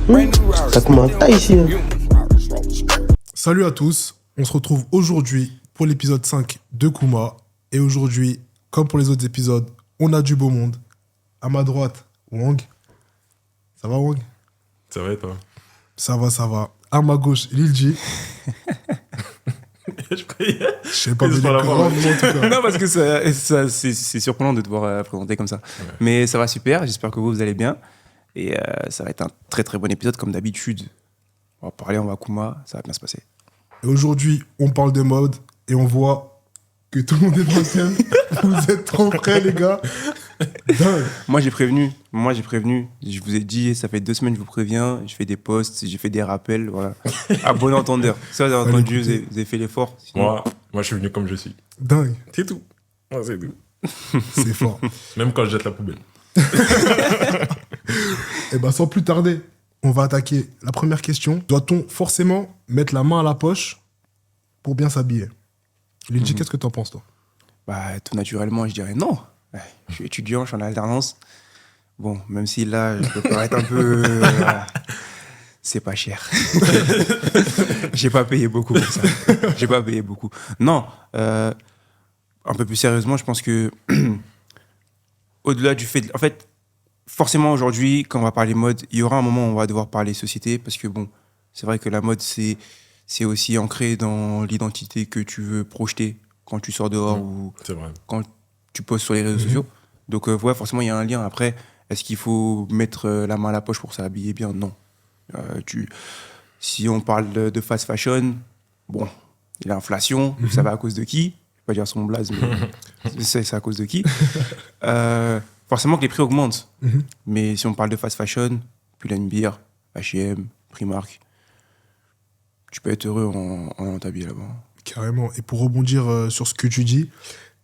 Ça commence à ici. Salut à tous, on se retrouve aujourd'hui pour l'épisode 5 de Kuma. Et aujourd'hui, comme pour les autres épisodes, on a du beau monde. À ma droite, Wang. Ça va, Wang? Ça va et toi? Ça va. À ma gauche, Lil G. Je sais pas, mais il est grand, en tout cas. Non, parce que c'est surprenant de devoir présenter comme ça. Ouais. Mais ça va super, j'espère que vous allez bien. Et ça va être un très très bon épisode comme d'habitude. On va parler, on va Kuma, ça va bien se passer. Et aujourd'hui, on parle de mode et on voit que tout le monde est dans le thème. Vous êtes trop prêts, les gars. Moi j'ai prévenu. Je vous ai dit, ça fait 2 semaines que je vous préviens. Je fais des posts, j'ai fait des rappels. Voilà. À bon entendeur. Ça, vous avez entendu, vous avez fait l'effort. Sinon... Moi, je suis venu comme je suis. Dingue. C'est tout. Ouais, c'est tout. C'est fort. Même quand je jette la poubelle. Et bah, sans plus tarder, on va attaquer la première question. Doit-on forcément mettre la main à la poche pour bien s'habiller? Lil G, qu'est-ce que t'en penses, toi? Bah, tout naturellement, je dirais non. Je suis étudiant, je suis en alternance. Bon, même si là, je peux paraître un peu... c'est pas cher. J'ai pas payé beaucoup pour ça. Non, un peu plus sérieusement, je pense que au-delà du fait... En fait, forcément, aujourd'hui, quand on va parler mode, il y aura un moment où on va devoir parler société parce que, bon, c'est vrai que la mode, c'est aussi ancré dans l'identité que tu veux projeter quand tu sors dehors ou quand tu postes sur les réseaux sociaux. Donc, ouais, forcément, il y a un lien. Après, est-ce qu'il faut mettre la main à la poche pour s'habiller bien? Non. Si on parle de fast fashion, bon, il y a l'inflation, vous savez à cause de qui? Je ne vais pas dire son blaze, mais c'est à cause de qui? Forcément que les prix augmentent. Mais si on parle de fast fashion, Pull&Bear, H&M, Primark, tu peux être heureux en t'habiller là-bas. Carrément. Et pour rebondir sur ce que tu dis,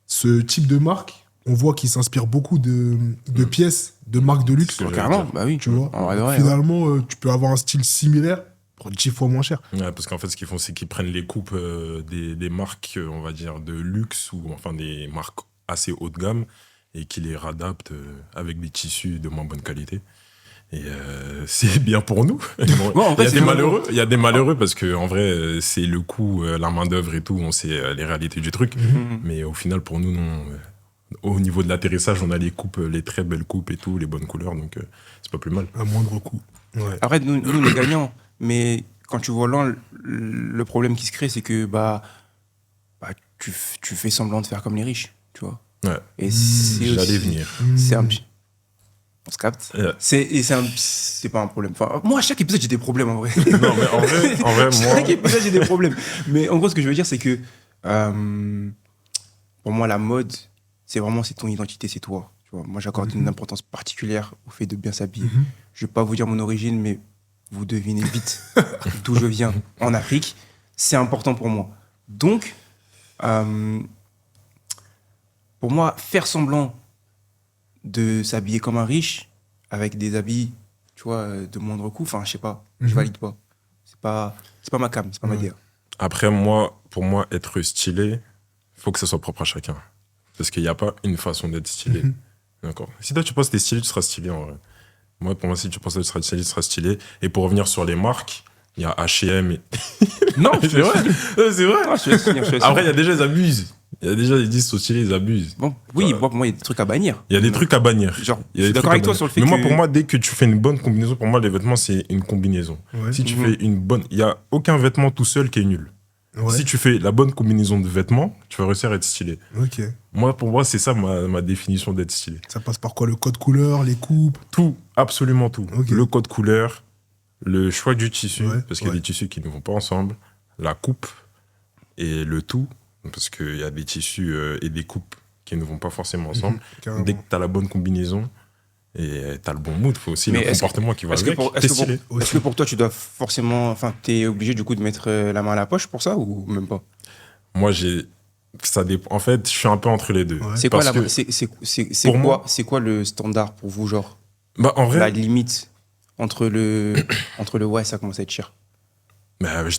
ce type de marque, on voit qu'il s'inspire beaucoup de pièces, de marques de luxe. Carrément, bah oui. Tu vois, vrai, finalement, tu peux avoir un style similaire pour 10 fois moins cher. Ouais, parce qu'en fait, ce qu'ils font, c'est qu'ils prennent les coupes des marques, on va dire, de luxe ou enfin des marques assez haut de gamme et qui les réadaptent avec des tissus de moins bonne qualité. Et c'est bien pour nous. Bon, il y a des malheureux parce qu'en vrai, c'est le coût, la main-d'œuvre et tout, on sait les réalités du truc. Mais au final, pour nous, non. Au niveau de l'atterrissage, on a les coupes, les très belles coupes et tout, les bonnes couleurs, donc c'est pas plus mal. À moindre coût. Ouais. Après, nous, on est gagnants. Mais quand tu vois là, le problème qui se crée, c'est que tu fais semblant de faire comme les riches, tu vois. Ouais. Et j'allais venir. C'est un petit... On se capte. C'est pas un problème. Enfin, moi, à chaque épisode, j'ai des problèmes, en vrai. Non, mais en vrai, moi... Chaque épisode, j'ai des problèmes. Mais en gros, ce que je veux dire, c'est que pour moi, la mode, c'est ton identité, c'est toi. Tu vois, moi, j'accorde une importance particulière au fait de bien s'habiller. Je vais pas vous dire mon origine, mais vous devinez vite d'où je viens en Afrique. C'est important pour moi. Donc, pour moi, faire semblant de s'habiller comme un riche avec des habits, tu vois, de moindre coût, enfin, je sais pas, je valide pas. C'est pas ma cam, c'est pas ma DA. Après, pour moi, être stylé, faut que ça soit propre à chacun. Parce qu'il n'y a pas une façon d'être stylé. D'accord. Si toi, tu penses que t'es stylé, tu seras stylé en vrai. Moi, pour moi, si tu penses que tu seras stylé, tu seras stylé. Et pour revenir sur les marques, il y a H&M et... Non, c'est vrai. C'est vrai. Non, je suis Après, il y a déjà, ils abusent. Il y a déjà, ils disent sont stylés, ils abusent. Bon, oui, pour moi, il y a des trucs à bannir. Il y a des trucs à bannir. Genre, je suis d'accord avec toi sur le fait mais que... moi, pour moi, dès que tu fais une bonne combinaison, pour moi, les vêtements, c'est une combinaison. Ouais. Si tu fais une bonne... Il n'y a aucun vêtement tout seul qui est nul. Ouais. Si tu fais la bonne combinaison de vêtements, tu vas réussir à être stylé. Ok. Pour moi, c'est ça ma définition d'être stylé. Ça passe par quoi? Le code couleur, les coupes? Tout, absolument tout. Okay. Le code couleur, le choix du tissu, parce qu'il y a des tissus qui ne vont pas ensemble, la coupe et le tout, parce qu'il y a des tissus et des coupes qui ne vont pas forcément ensemble. Dès que tu as la bonne combinaison et tu as le bon mood, il faut aussi le comportement qui va avec. Est-ce que pour toi, tu dois forcément... Enfin, tu es obligé du coup de mettre la main à la poche pour ça ou même pas? Moi, ça dépend. En fait, je suis un peu entre les deux. Ouais. C'est quoi le standard pour vous, genre? En vrai, la limite entre le ouais, ça commence à être cher.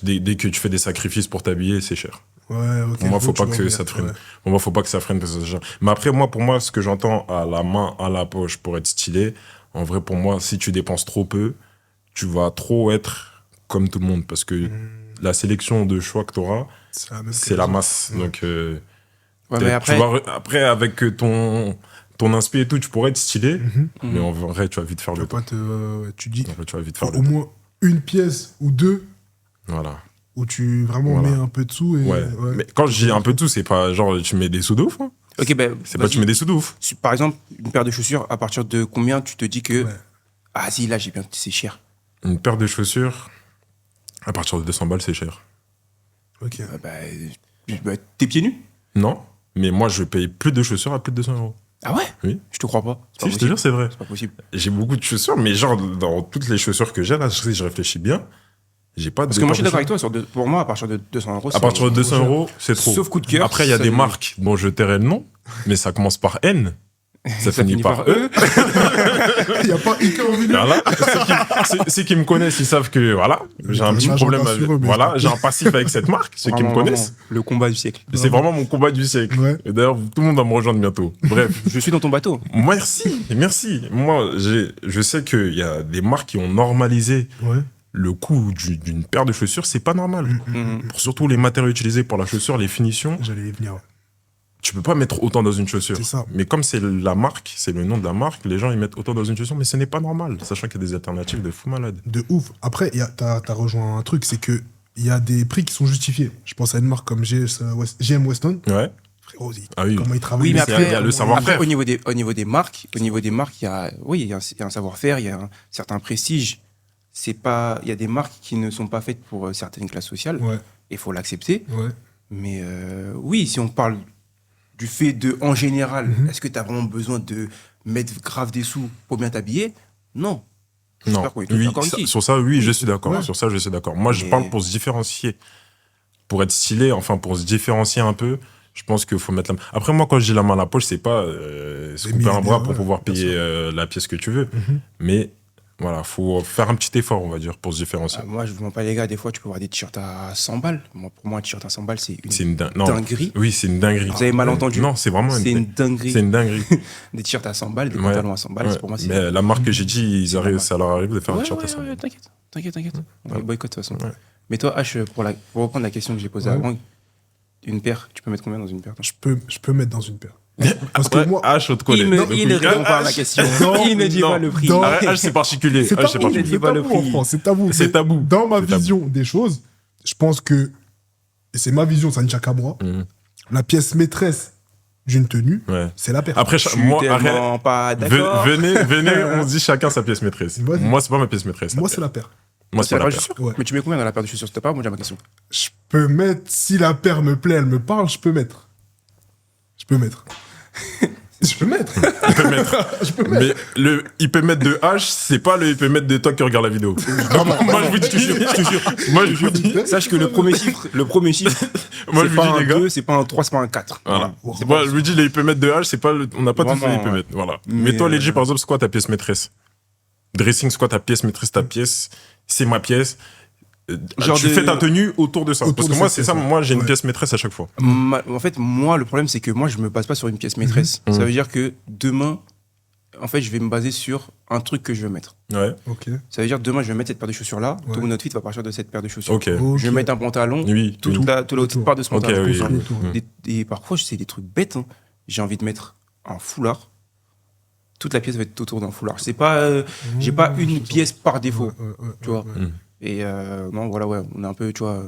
Dès que tu fais des sacrifices pour t'habiller, c'est cher. Ouais, ok. Pour moi, faut pas que ça te freine. Pour moi, faut pas que ça freine parce que c'est cher. Mais après, pour moi, ce que j'entends à la main, à la poche pour être stylé, en vrai, pour moi, si tu dépenses trop peu, tu vas trop être comme tout le monde parce que la sélection de choix que tu auras, c'est la masse. Ouais. Donc, Ouais, mais après, après, avec ton inspi et tout, tu pourrais être stylé, mais en vrai, tu vas vite faire Tu le vas tour. pas tu dis En vrai, tu vas vite faire au le tour. moins une pièce ou deux Voilà. où tu vraiment Voilà. mets un peu de sous. Et, Ouais. Mais quand je dis un peu de tout, c'est pas genre tu mets des sous de ouf. Hein. ok, ben, C'est pas tu mets des sous de ouf. Par exemple, une paire de chaussures, à partir de combien tu te dis que. Ouais. Ah, si, là, c'est cher. Une paire de chaussures, à partir de 200 balles, c'est cher. Ok. T'es pieds nus? Non, mais moi, je paye plus de chaussures à plus de 200 euros. Ah ouais? Oui. Je te crois pas. C'est Si, je te jure, c'est vrai. C'est pas possible. J'ai beaucoup de chaussures, mais genre, dans toutes les chaussures que j'ai, là, si je réfléchis bien, j'ai pas de. Parce que moi, je suis d'accord paire de avec toi. Pour moi, à partir de 200 euros, À partir de 200 cher. euros, c'est trop. Sauf coup de cœur. Après, il y a des marques dont je tairai le nom, mais ça commence par N. Ça finit par E. Il n'y a pas Ika au milieu. Voilà. Ceux qui me connaissent, ils savent que voilà, j'ai un petit L'agenda problème avec. sur eux, mais Voilà, c'est j'ai un passif avec cette marque. Ceux qui me Vraiment, connaissent, vraiment, le combat du siècle. c'est vraiment mon combat du siècle. Ouais. Et d'ailleurs, tout le monde va me rejoindre bientôt. Bref. Je suis dans ton bateau. Merci. Moi, je sais qu'il y a des marques qui ont normalisé Ouais. le coût d'une paire de chaussures, c'est pas normal. Pour surtout les matériaux utilisés pour la chaussure, les finitions, J'allais y venir. tu peux pas mettre autant dans une chaussure. C'est ça. Mais comme c'est la marque, c'est le nom de la marque, les gens ils mettent autant dans une chaussure, mais ce n'est pas normal, sachant qu'il y a des alternatives de fou malade. De ouf. Après, t'as rejoint un truc, c'est que il y a des prix qui sont justifiés. Je pense à une marque comme GM Weston. Ouais. Frérot, Ah oui. comment ils travaillent. Oui, mais il y a- après, il y a le savoir-faire. au niveau des marques, il y a, oui, il y a un savoir-faire, il y a un certain prestige. Il y a des marques qui ne sont pas faites pour certaines classes sociales. Ouais. Il faut l'accepter. Ouais. Mais oui, si on parle du fait de, en général, est-ce que tu as vraiment besoin de mettre grave des sous pour bien t'habiller? Non. Non. J'espère qu'on est tous Oui, d'accord ici. sur ça, oui, je suis d'accord. Ouais. Sur ça, je suis d'accord. Moi, je Mais- parle pour se différencier. Pour être stylé, enfin, pour se différencier un peu, je pense qu'il faut mettre la main. Après, moi, quand je dis la main à la poche, c'est pas se couper un bras pour ouais, pouvoir bien payer sûr. la pièce que tu veux. Mhm. Mais voilà, faut faire un petit effort, on va dire, pour se différencier. Moi, je ne vous mens pas, les gars, des fois, tu peux avoir des t-shirts à 100 balles. Pour moi, un t-shirt à 100 balles, c'est une C'est une non. dinguerie. Oui, c'est une dinguerie. Vous avez mal entendu. Non, c'est vraiment C'est une dinguerie. c'est une dinguerie. Des t-shirts à 100 balles, des Ouais. pantalons à 100 balles, Ouais. pour moi, c'est. Mais la marque que j'ai dit, normal. ça leur arrive de faire un Ouais, t-shirt ouais, à 100 ouais, balles. t'inquiète. On va Ouais. le boycott de toute façon. Ouais. Mais toi, H, pour reprendre la question que j'ai posée Ouais. avant, une paire, tu peux mettre combien dans une paire toi? Je peux mettre dans une paire. Parce que Ouais, moi, H, au collet. Il ne répond pas à ma question. Il ne dit pas le prix. Non. H, c'est particulier. c'est H, c'est tabou, particulier. dis pas le en prix. France, c'est tabou. C'est Mais tabou. Dans ma C'est tabou. vision des choses, je pense que, et c'est ma vision, ça ne tient qu'à moi, Mhm. la pièce maîtresse d'une tenue, Ouais. c'est la paire. Après, Je suis moi, arrête. tellement pas d'accord. Venez, on se dit chacun sa pièce maîtresse. Vas-y. Moi, c'est pas ma pièce maîtresse. Moi, c'est la paire. Moi, c'est pas la paire paire. de chaussures. Ouais. Mais tu mets combien dans la paire de chaussures? C'était pas moi, j'ai ma question. Je peux mettre, si la paire me plaît, elle me parle, je peux mettre. Je peux mettre. Je peux mettre. Il peut mettre. Je peux mettre. Mais le il peut mettre de H, c'est pas le il peut mettre de toi qui regarde la vidéo. Moi, je vous dis, je te jure. Moi, je vous dis. Sache que le premier chiffre, Moi, je c'est vous pas dis, un les gars. 2, c'est pas un 3, c'est pas un 4. Voilà. Ouais. C'est pas, je vous dis, les il peut mettre de H, c'est pas on n'a pas tous Vraiment, les il peut ouais. mettre. Voilà. Mais, Mais toi, Legit, par exemple, c'est quoi ta pièce maîtresse? Dressing, c'est quoi ta pièce maîtresse, ta pièce? C'est ma pièce. Genre Tu de- fais ta tenue autour de ça. Autour Parce de que moi, cette c'est ça. pièce, Moi, j'ai une ouais. pièce maîtresse à chaque fois. En fait, moi, le problème, c'est que moi, je me base pas sur une pièce maîtresse. Mhm. Ça veut dire que demain, en fait, je vais me baser sur un truc que je veux mettre. Ouais. Ok. Ça veut dire demain, je vais mettre cette paire de chaussures-là. Ouais. Tout mon outfit va partir de cette paire de chaussures. Ok. Ok. Je vais mettre un pantalon. Oui. Toute oui. la haute part de ce Ok, pantalon. oui. Tout ça. oui. Autour. Mhm. Et parfois, c'est des trucs bêtes. Hein. J'ai envie de mettre un foulard. Toute la pièce va être autour d'un foulard. C'est pas, j'ai pas une pièce par défaut. Tu vois. Mhm. Et non, voilà, ouais, on est un peu, tu vois,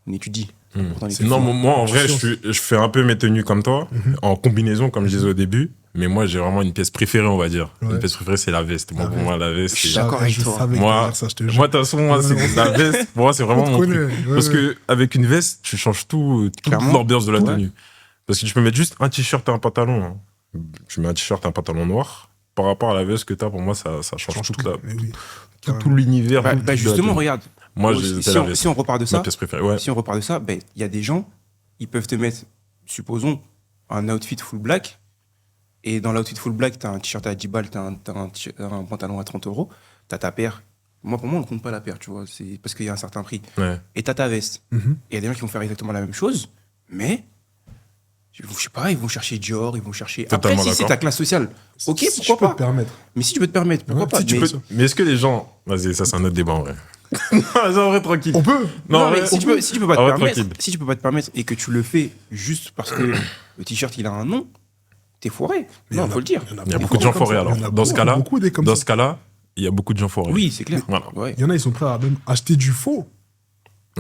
on étudie. Mhm. Pourtant, les Non, questions- moi, en vrai, Science. je fais un peu mes tenues comme toi, en combinaison, comme je disais au début. Mais moi, j'ai vraiment une pièce préférée, on va dire. Ouais. Une pièce préférée, c'est la veste. Moi, La pour moi, la veste, Je suis c'est. d'accord avec Je toi. savais que Moi- t'allais dire ça, je te jure. Moi, de toute façon, moi, c'est la veste. Pour moi, c'est vraiment On te mon truc. connaît, ouais, Parce ouais. que avec une veste, tu changes toute Clairement. l'ambiance de la Ouais. tenue. Parce que tu peux mettre juste un t-shirt et un pantalon. Hein. Tu mets un t-shirt et un pantalon noir. Par rapport à la veste que tu as, pour moi, ça change Change toute tout. la, Mais oui. tout l'univers. Bah, toute la justement, tenue. regarde. Moi, Si c'est la on- veste. si on repart de Ma ça, pièce préférée. Ouais. si on repart de ça, ben, il y a des gens, ils peuvent te mettre, supposons, un outfit full black. Et dans l'outfit full black, t'as un t-shirt à 10 balles, t'as un pantalon à 30 euros, t'as ta paire. Moi, pour moi, on ne compte pas la paire, tu vois. C'est parce qu'il y a un certain prix. Ouais. Et t'as ta veste. Mhm. Et il y a des gens qui vont faire exactement la même chose, mais Je sais pas, ils vont chercher Dior, ils vont chercher. Totalement Après, si c'est d'accord. ta classe sociale, ok, Si tu peux pourquoi te pas. permettre. Mais si tu peux te permettre, pourquoi Ouais, pas. si tu Mais- peux- Mais est-ce que les gens. Vas-y, ça, c'est un autre débat en vrai. Vas-y, en vrai, tranquille. On peut. Non, mais ouais, si tu peux pas te Ah ouais, permettre, tranquille. si tu peux pas te permettre et que tu le fais juste parce que le t-shirt il a un nom, t'es foiré. Mais Non, y en faut le dire. Il y a beaucoup de gens comme forés ça. alors. Il y en a Dans ce cas-là, beaucoup des comme dans ça. ce cas-là, il y a beaucoup de gens forés. Oui, c'est clair. Voilà. Ouais. Il y en a, ils sont prêts à même acheter du faux.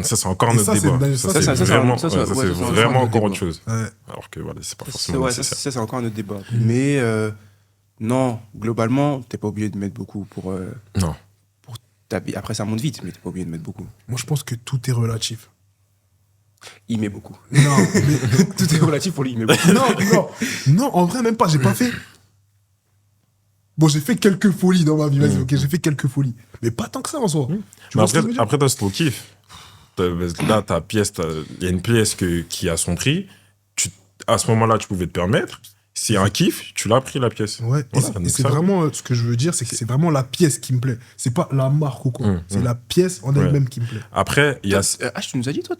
Ça, c'est encore un Et autre ça, c'est débat. une- Ça, ça, c'est c'est vraiment, ça, ouais, ça, ouais, c'est ça, c'est un vraiment autre encore autre débat. chose. Ouais. Alors que voilà, c'est pas Ça, forcément ouais, nécessaire. ça, c'est encore un autre débat. Mais non, globalement, t'es pas obligé de mettre beaucoup pour Non. t'habiller. Après, ça monte vite, mais t'es pas obligé de mettre beaucoup. Moi, je pense que tout est relatif. Il met beaucoup. Non, mais... Tout est relatif pour lui, il met beaucoup. non, en vrai, même pas. J'ai pas fait. Bon, j'ai fait quelques folies dans ma vie, vas-y, ok, j'ai fait quelques folies. Mais pas tant que ça en soi. Tu Mais vois ce que après, je veux dire après, toi, c'est ton kiff. Parce que là, ta pièce, il y a une pièce qui a son prix. À ce moment-là, tu pouvais te permettre. C'est un kiff, tu l'as pris la pièce. Ouais, Voilà, et donc c'est ça- vraiment ce que je veux dire, c'est que c'est vraiment la pièce qui me plaît. C'est pas la marque ou quoi. C'est la pièce en elle-même qui me plaît. Après, il y a. Tu nous as dit, toi,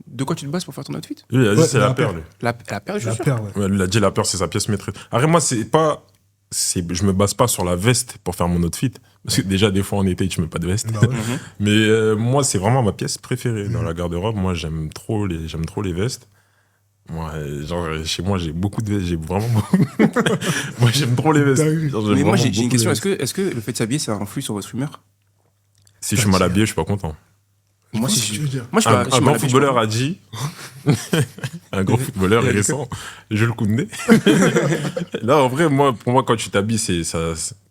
de quoi tu te bases pour faire ton outfit? Lui, il a dit Ouais, c'est la la paire. perle. La paire de La chaussures? paire, ouais. Ouais, lui, il a dit la peur, c'est sa pièce maîtresse. Après, moi, c'est pas. Je me base pas sur la veste pour faire mon outfit. Parce que déjà, des fois, en été, tu mets pas de veste. Bah ouais. Mais moi, c'est vraiment ma pièce préférée dans la garde-robe. Moi, j'aime trop les vestes. Moi, genre, chez moi, j'ai beaucoup de vestes. J'ai vraiment beaucoup. Moi, j'aime trop les vestes. Dingue. Genre, j'aime Mais moi, vraiment j'ai une beaucoup question. les Est-ce que le fait de s'habiller, ça influe sur votre humeur? Si je suis mal habillé, je suis pas content. Moi, vois si ce que je tu veux dire. Moi, je suis Un pas- je suis grand mal habillé, footballeur a dit, un grand footballeur récent, Jules Koundé. Là, en vrai, pour moi, quand tu t'habilles, t'es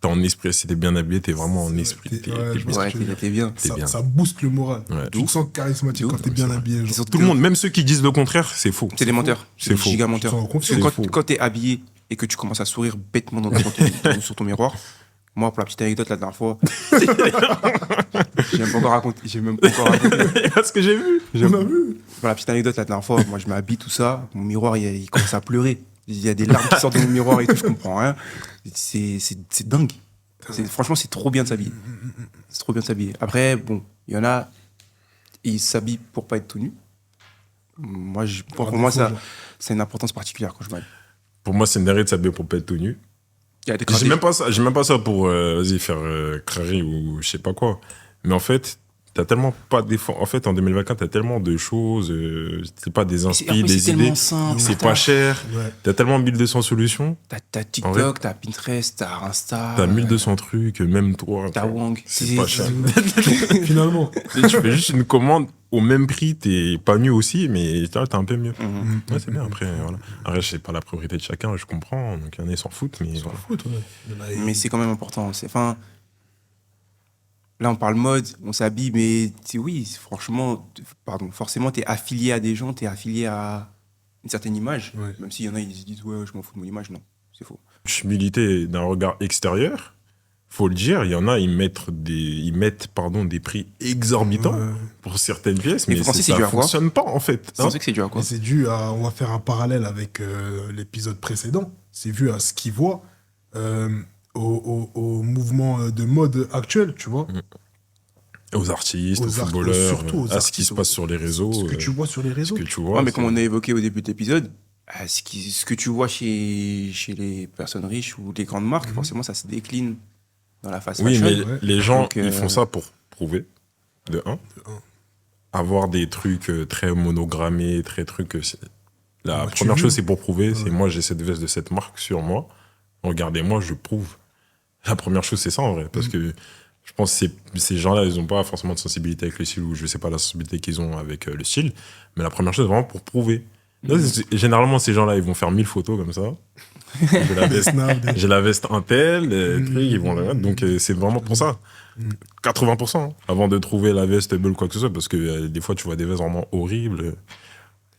en esprit. Si t'es bien habillé, t'es vraiment en esprit. T'es Ouais, je bien. vois Ouais, ce que tu veux dire. t'es bien. T'es Ça, bien. ça booste le moral. Ouais. Tu te sens charismatique De quand ouf, t'es bien habillé. genre. Tout le monde, même ceux qui disent le contraire, c'est faux. C'est des menteurs. C'est des faux. giga Tu menteurs. te sens en Parce que confiance. C'est faux. quand t'es habillé et que tu commences à sourire bêtement sur ton miroir, moi, pour la petite anecdote, la dernière fois, j'ai même pas encore raconté. Parce que j'ai vu. On a vu. Pour la petite anecdote, la dernière fois, moi, je m'habille tout ça, mon miroir, il commence à pleurer. Il y a des larmes qui sortent de mon miroir et tout, je comprends rien. C'est dingue. Franchement, c'est trop bien de s'habiller. C'est trop bien de s'habiller. Après, bon, il y en a, ils s'habillent pour pas être tout nus. Moi, pour moi, ça, c'est une importance particulière quand je m'habille. Pour moi, c'est une dinguerie de s'habiller pour pas être tout nu. Il y a des J'ai même pas ça pour vas-y, faire crari ou je sais pas quoi. Mais en fait, t'as tellement pas d'efforts. En fait, en 2024, t'as tellement de choses. C'est pas des inspi, des idées. C'est pas cher. Ouais. T'as tellement 1200 solutions. T'as En vrai, TikTok, t'as Pinterest, t'as Insta. T'as 1200 trucs, même toi. T'as Wang. C'est pas cher. Finalement. Tu fais juste une commande au même prix, t'es pas mieux aussi, mais t'es un peu mieux. Mhm. Ouais, c'est bien. Après, voilà. Après, c'est pas la priorité de chacun, je comprends. Donc, il y en a, ils s'en foutent. Mais S'en voilà. fout, ouais. Il y en a- Mais c'est quand même important. Enfin, là, on parle mode, on s'habille, mais oui, franchement, forcément, t'es affilié à des gens, t'es affilié à une certaine image. Ouais. Même s'il y en a, ils se disent, ouais, je m'en fous de mon image. Non, c'est faux. Humilité d'un regard extérieur, faut le dire, il y en a, ils mettent des prix exorbitants Ouais. pour certaines pièces, Mais mais vous pensez que c'est ça dû à quoi fonctionne pas en fait. C'est hein. vrai que c'est dû à quoi? Et c'est dû à. On va faire un parallèle avec l'épisode précédent. C'est vu à ce qu'ils voient au mouvement de mode actuel, tu vois. Aux artistes, aux Aux footballeurs, surtout aux à ce qui artistes, se passe sur les réseaux, Ce que tu vois sur les réseaux. ce que tu vois. Ouais, mais c'est- comme on a évoqué au début de l'épisode, ce que tu vois chez les personnes riches ou les grandes marques, forcément, ça se décline dans la fast Oui, fashion. mais ouais. les gens, Donc, ils font ça pour prouver, de un. Avoir des trucs très monogrammés, très trucs. La Bah, tu première veux. chose, c'est pour prouver. Ouais. C'est moi, j'ai cette veste de cette marque sur moi. Regardez-moi, je prouve. La première chose, c'est ça en vrai. Parce que je pense que ces gens-là, ils n'ont pas forcément de sensibilité avec le style, ou je sais pas la sensibilité qu'ils ont avec le style. Mais la première chose, c'est vraiment pour prouver. Là, généralement, ces gens-là, ils vont faire 1000 photos comme ça. J'ai la veste, Snap, des- j'ai la veste Intel, truc, ils vont la mettre. Donc, c'est vraiment pour ça. 80%. hein, avant de trouver la veste Bull, quoi que ce soit. Parce que des fois, tu vois des vestes vraiment horribles.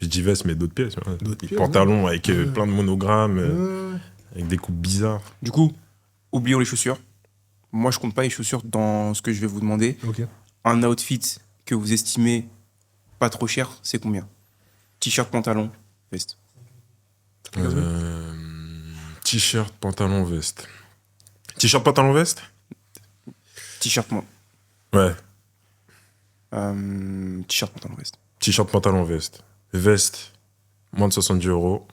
Je dis veste, mais d'autres pièces. hein. D'autres Des pièces, pantalons avec Ouais. plein de monogrammes, Ouais. avec des coupes bizarres. Du coup, oublions les chaussures. Moi, je compte pas les chaussures dans ce que je vais vous demander. Ok. Un outfit que vous estimez pas trop cher, c'est combien? T-shirt, pantalon, veste. T-shirt, pantalon, veste. T-shirt, pantalon, veste T-shirt, Ouais. t-shirt, pantalon, veste. T-shirt, pantalon, veste. Veste, moins de 70 euros.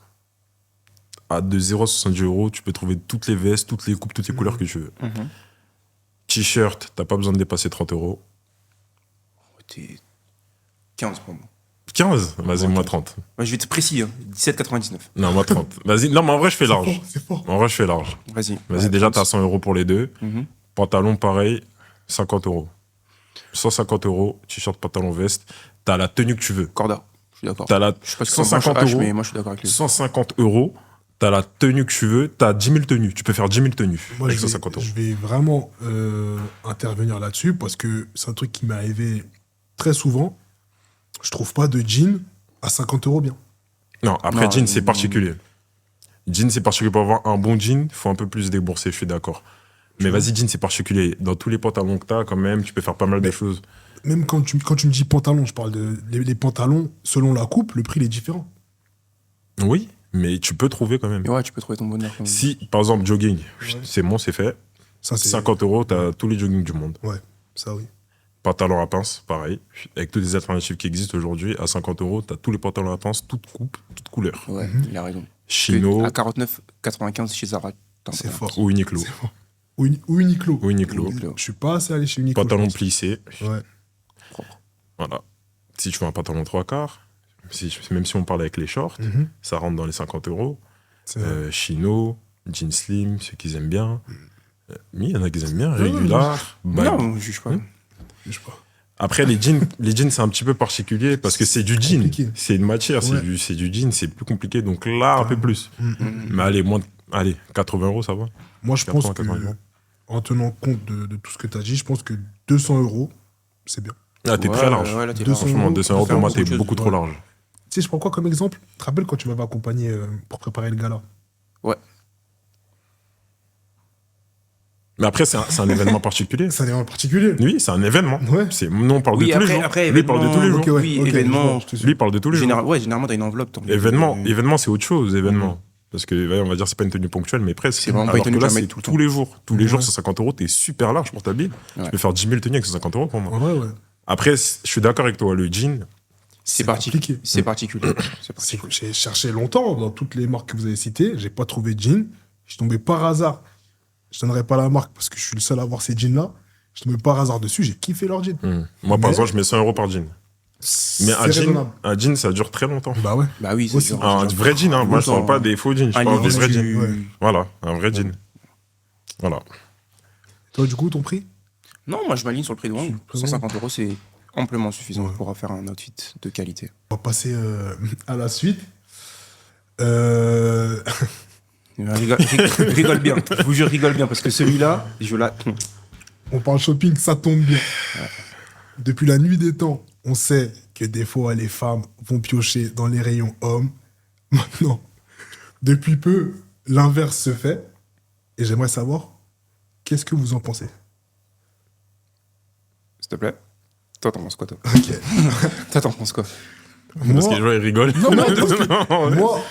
De 0 à 70 euros, tu peux trouver toutes les vestes, toutes les coupes, toutes les couleurs que tu veux. T-shirt, t'as pas besoin de dépasser 30 euros. T'es 15 pour moi. 15 ? Vas-y, moi 30. Moi, je vais être précis, hein. 17,99. Non, moi 30. Vas-y, non, mais en vrai, je fais large. C'est fort. En vrai, je fais large. Vas-y. Vas-y, Ouais, déjà, 30. t'as 100 euros pour les deux. Mhm. Pantalon, pareil, 50 euros. 150 euros, t-shirt, pantalon, veste. T'as la tenue que tu veux. Corda, je suis d'accord. T'as la Je sais pas ce que 150 H, euros. mais moi, je suis d'accord avec lui. 150 euros, t'as la tenue que tu veux, t'as 10 000 tenues. Tu peux faire 10 000 tenues Moi, avec je vais, 150 euros. je vais vraiment intervenir là-dessus parce que c'est un truc qui m'est arrivé très souvent. Je trouve pas de jean à 50 euros bien. Non, après, Non, jean, c'est non. particulier. Jean, c'est particulier. Pour avoir un bon jean, il faut un peu plus débourser, je suis d'accord. Mais vas-y, jean, c'est particulier. Dans tous les pantalons que t'as, quand même, tu peux faire pas mal de choses. Même quand tu me dis pantalon, je parle de les pantalons, selon la coupe, le prix il est différent. Oui, mais tu peux trouver quand même. Mais ouais, tu peux trouver ton bonheur. quand même. Si, par exemple, jogging, Ouais. c'est bon, c'est fait. Ça, c'est 50 euros, t'as tous les joggings du monde. Ça, oui. Pantalon à pince, pareil. Avec toutes les alternatives qui existent aujourd'hui, à 50 euros, t'as tous les pantalons à pince, toutes coupes, toutes couleurs. Ouais, il a raison. Chino À 49,95 chez Zara. t'en C'est prends. fort. ou Uniqlo. C'est fort. Ou Uniqlo. Ou Uniqlo. Uniqlo. Je suis pas assez allé chez Uniqlo. Pantalon je pense. plissé. Ouais. Voilà. Si tu veux un pantalon 3/4, même si on parle avec les shorts, Mhm. ça rentre dans les 50 euros. C'est vrai. Chino, jean slim, ceux qu'ils aiment bien. Mais il y en a qui aiment bien, Ouais, régular. Non, je juge pas. Je sais pas. Après, les jeans, c'est un petit peu particulier parce que c'est du C'est jean. compliqué. C'est une matière, Ouais. c'est du jean, c'est plus compliqué. Donc là, un peu plus. Mais allez, allez, 80 euros, ça va. Moi, je pense 80, que, 80. en tenant compte de tout ce que tu as dit, je pense que 200 euros, c'est bien. Ah, t'es Ouais, très large. ouais, là, t'es 200 large. Franchement, 200 euros, pour moi, t'es beaucoup de beaucoup choses. trop large. Tu sais, je prends quoi comme exemple? Tu te rappelles quand tu m'avais accompagné pour préparer le gala? Mais après, c'est un événement particulier. C'est un événement particulier. Oui, c'est un événement. Ouais. Nous, on parle Oui, de tous les jours. après, Lui, il parle de tous les jours. Ok, ouais. Oui, Ok, événement. je te suis. Lui, il parle de tous les jours. Ouais, généralement, t'as une enveloppe. Événement, c'est autre chose, événement. Parce que, ouais, on va dire, c'est pas une tenue ponctuelle, mais presque. C'est vraiment pas Alors une tenue que là, que tu vas c'est mettre tout le tous temps. les jours. Tous les jours, Ouais. 150 euros, t'es super large pour ta bille. Ouais. Tu peux faire 10 000 tenues avec 150 euros pour moi. En vrai, ouais. Après, je suis d'accord avec toi, le jean, C'est compliqué. C'est particulier. J'ai cherché longtemps dans toutes les marques que vous avez citées. J'ai pas trouvé de jean. Je suis tombé par hasard. Je donnerai pas la marque parce que je suis le seul à avoir ces jeans-là. Je suis tombé par hasard dessus. J'ai kiffé leur jean. Moi, par Mais- exemple, je mets 100 euros par jean. Mais C'est un jean, raisonnable. ça dure très longtemps. Bah ouais. Bah oui, c'est Aussi. sûr. Un vrai jean, hein. Moi, je parle pas des faux jeans, je Un parle des livre vrais du- jeans. Ouais. Voilà, un vrai jean. Voilà. Toi, du coup, ton prix? Non, moi, je m'aligne sur le prix de Wang. Prix de 150 euros, c'est amplement suffisant Ouais. pour faire un outfit de qualité. On va passer à la suite. Rigole bien. Je vous jure, rigole bien. Parce que celui-là, je la. On parle shopping, ça tombe bien. Depuis la nuit des temps, on sait que des fois, les femmes vont piocher dans les rayons hommes. Maintenant, depuis peu, l'inverse se fait. Et j'aimerais savoir, qu'est-ce que vous en pensez? S'il te plaît. Toi, t'en penses quoi, toi Ok. Toi, t'en penses quoi Parce que les gens, ils rigolent. Non, mais parce que moi,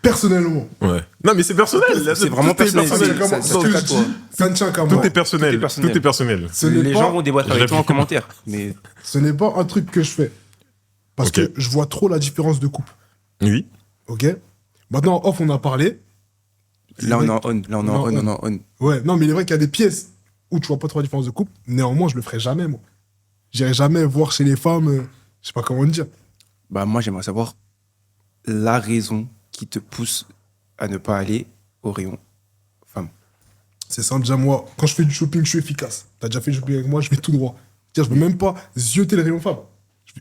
personnellement, Ouais. Non, mais c'est personnel. là, C'est vraiment tout est personnel. ça, C'est- comment- ça- ce ça que toque à je toi. dis, ça ne tient qu'à Tout moi. est personnel. Tout est personnel. Tout est personnel. Ce n'est Les pas- gens vont débattre Je avec toi en l'ai vu. commentaire. Mais Ce n'est pas un truc que je fais. Parce Ok. que je vois trop la différence de coupe. Oui. Ok? Maintenant, off, on a parlé. là, on est en on. Là, on est en Non, on. On est en on. Ouais, non, mais il est vrai qu'il y a des pièces où tu vois pas trop la différence de coupe. Néanmoins, je le ferai jamais, moi. J'irai jamais voir chez les femmes, je sais pas comment dire. Bah, moi, j'aimerais savoir la raison qui te pousse à ne pas aller au rayon femme. C'est simple, déjà, moi, quand je fais du shopping, je suis efficace. T'as déjà fait du shopping avec moi, je vais tout droit. C'est-à-dire, je veux même pas zioter le rayon femme.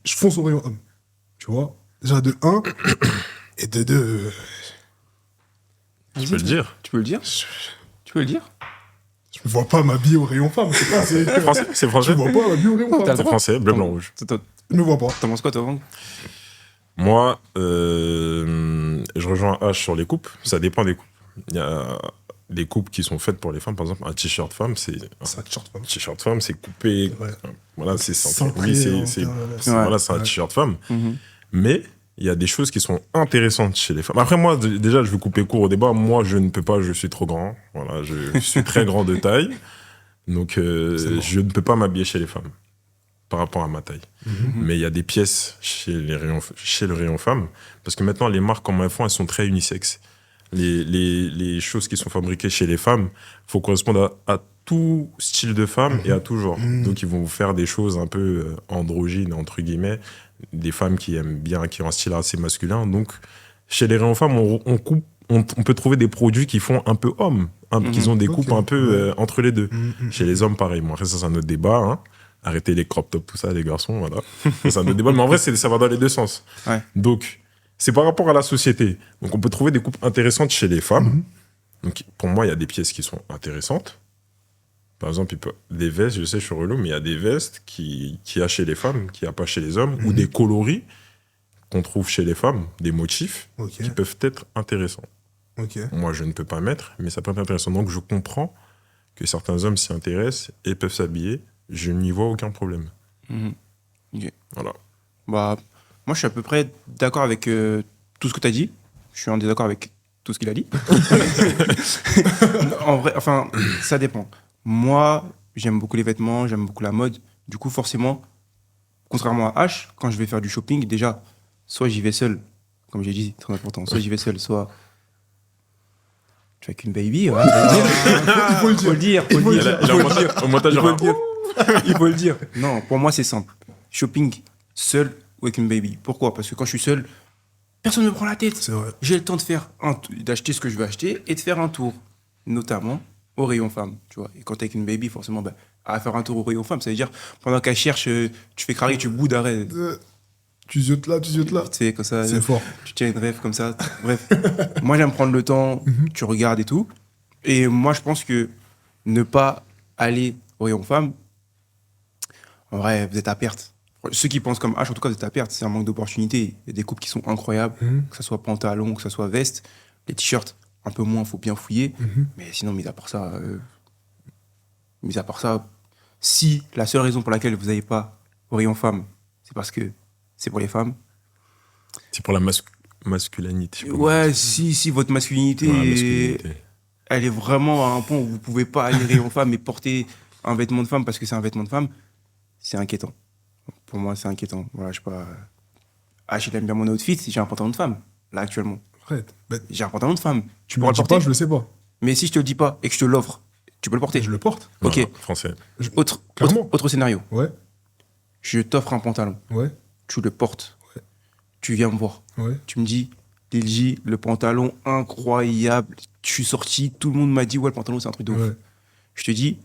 Je fonce au rayon homme. Tu vois? Déjà, de 1, et de 2, Tu peux le dire. Tu peux le dire Tu peux le dire je me vois pas m'habiller au rayon femme. C'est pas, c'est... Français, c'est Je français. me vois pas m'habiller au rayon T'as femme. le C'est droit. français, bleu, blanc, rouge. Je me vois pas. T'en penses quoi, toi, Wang Moi, je rejoins H sur les coupes. Ça dépend des coupes. Il y a des coupes qui sont faites pour les femmes. Par exemple, un t-shirt femme, c'est C'est un t-shirt femme. t-shirt femme, c'est coupé. Ouais. Voilà, c'est centré. Centré, Oui, c'est ouais. voilà, c'est un Ouais. t-shirt femme. Mais il y a des choses qui sont intéressantes chez les femmes. Après, moi, déjà, je veux couper court au débat. Moi, je ne peux pas, je suis trop grand. Voilà, je suis très grand de taille. Donc, C'est bon. je ne peux pas m'habiller chez les femmes. par rapport à ma taille. Mais il y a des pièces chez le rayon femmes, parce que maintenant, les marques, comme elles font, elles sont très unisexes. Les choses qui sont fabriquées chez les femmes, il faut correspondre à tout style de femme et à tout genre. Donc, ils vont vous faire des choses un peu androgynes, entre guillemets, des femmes qui aiment bien, qui ont un style assez masculin. Donc, chez les rayons femmes, on peut trouver des produits qui font un peu homme, qui ont des coupes un peu entre les deux. Chez les hommes, pareil. Bon, après, ça, c'est un autre débat. Hein. Arrêtez les crop tops, tout ça, les garçons, voilà. C'est un autre débat. Mais en vrai, ça va dans les deux sens. Ouais. Donc, c'est par rapport à la société. Donc, on peut trouver des coupes intéressantes chez les femmes. Donc, pour moi, il y a des pièces qui sont intéressantes. Par exemple, des vestes, je sais, je suis relou, mais il y a des vestes qui y a chez les femmes, qui n'y a pas chez les hommes, ou des coloris qu'on trouve chez les femmes, des motifs qui peuvent être intéressants. Moi, je ne peux pas mettre, mais ça peut être intéressant. Donc, je comprends que certains hommes s'y intéressent et peuvent s'habiller. Je n'y vois aucun problème. Ok. Voilà. Bah, moi, je suis à peu près d'accord avec tout ce que tu as dit. Je suis en désaccord avec tout ce qu'il a dit. En vrai, enfin, ça dépend. Moi, j'aime beaucoup les vêtements, j'aime beaucoup la mode. Du coup, forcément, contrairement à H, quand je vais faire du shopping, déjà, soit j'y vais seul, comme j'ai dit, très important, soit j'y vais seul, soit je suis avec une baby. Ouais, il faut le dire. Il faut le dire. Au montage, Il faut le dire. Non, pour moi, c'est simple. Shopping seul ou avec une baby. Pourquoi ? Parce que quand je suis seul, personne ne me prend la tête. C'est vrai. J'ai le temps d'acheter ce que je veux acheter et de faire un tour, notamment au rayon femmes. Tu vois. Et quand t'es avec une baby, forcément, à faire un tour au rayon femmes, ça veut dire pendant qu'elle cherche, tu fais crari, tu boudes d'arrêt. Tu ziotes là. Tu sais, comme ça. C'est fort. Tu tiens une rêve comme ça. Bref. Moi, j'aime prendre le temps, tu regardes et tout. Et moi, je pense que ne pas aller au rayon femmes, en vrai, vous êtes à perte. Ceux qui pensent comme H, en tout cas, vous êtes à perte. C'est un manque d'opportunité. Il y a des coupes qui sont incroyables, que ce soit pantalon, que ce soit veste. Les t-shirts, un peu moins, il faut bien fouiller. Mais sinon, mis à part ça, si la seule raison pour laquelle vous n'allez pas au rayon femmes, c'est parce que c'est pour les femmes. C'est pour la masculinité. Ouais, si votre masculinité, elle est vraiment à un point où vous ne pouvez pas aller rayon femmes et porter un vêtement de femme parce que c'est un vêtement de femme, c'est inquiétant. Pour moi, c'est inquiétant. Voilà, je sais pas. H, il aime bien mon outfit, j'ai un pantalon de femme, là, actuellement. Arrête. J'ai un pantalon de femme. Tu me pourras le le dis porter. pas, je le sais pas. Mais si je te le dis pas et que je te l'offre, tu peux le porter. Je le porte. Ok. Voilà, français. Autre scénario. Ouais. Je t'offre un pantalon. Ouais. Tu le portes. Ouais. Tu viens me voir. Ouais. Tu me dis, Lil, le pantalon incroyable. Je suis sorti, tout le monde m'a dit, ouais, le pantalon, c'est un truc de ouf. Ouais. Je te dis,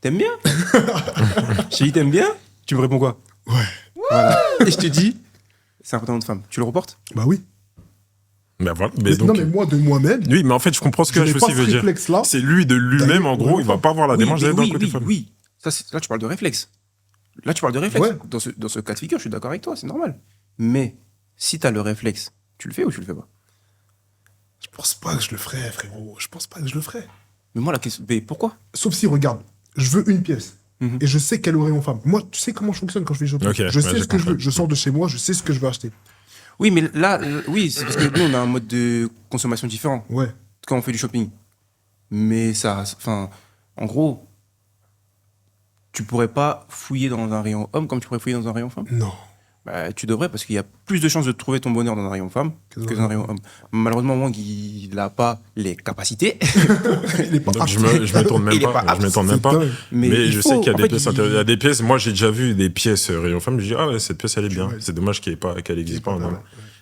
t'aimes bien? Je te dis, t'aimes bien? Tu me réponds quoi? Ouais. Voilà. Et je te dis, c'est un pantalon de femme. Tu le reportes? Bah oui. Ben voilà. Non, mais moi, de moi-même. Oui, mais en fait, je comprends ce que je H n'ai pas aussi ce veut dire. réflexe-là. C'est lui de lui-même, en gros, il va pas avoir la démarche d'aller dans le côté femme. Oui. Là, tu parles de réflexe. Là, tu parles de réflexe. Ouais. Dans ce cas de figure, je suis d'accord avec toi, c'est normal. Mais si t'as le réflexe, tu le fais ou tu le fais pas? Je pense pas que je le ferais, frérot. Je pense pas que je le ferais. Mais moi, la question. Mais pourquoi? Sauf si, regarde, je veux une pièce. Mhm. Et je sais qu'elle aurait en femme. Moi, tu sais comment je fonctionne quand je fais shopping. Ok, je sais ouais, ce que je veux. compris. Je sors de chez moi, je sais ce que je veux acheter. Oui, mais là, oui, c'est parce que nous, on a un mode de consommation différent Ouais. quand on fait du shopping. Mais ça. Enfin, en gros, tu pourrais pas fouiller dans un rayon homme comme tu pourrais fouiller dans un rayon femme. Non. Bah, tu devrais, parce qu'il y a plus de chances de trouver ton bonheur dans un rayon femme que dans un rayon homme. Malheureusement, Wang, il n'a pas les capacités. Il est pas Donc, apte. je me tourne même Il est pas. pas Je me tourne même pas. dingue. Mais il je faut- sais qu'il y a en des fait, pièces il- intéressantes. Il y a des pièces, moi j'ai déjà vu des pièces rayon femme, je dis, ah ouais, cette pièce elle est bien. Ouais. C'est dommage qu'elle n'existe pas en homme.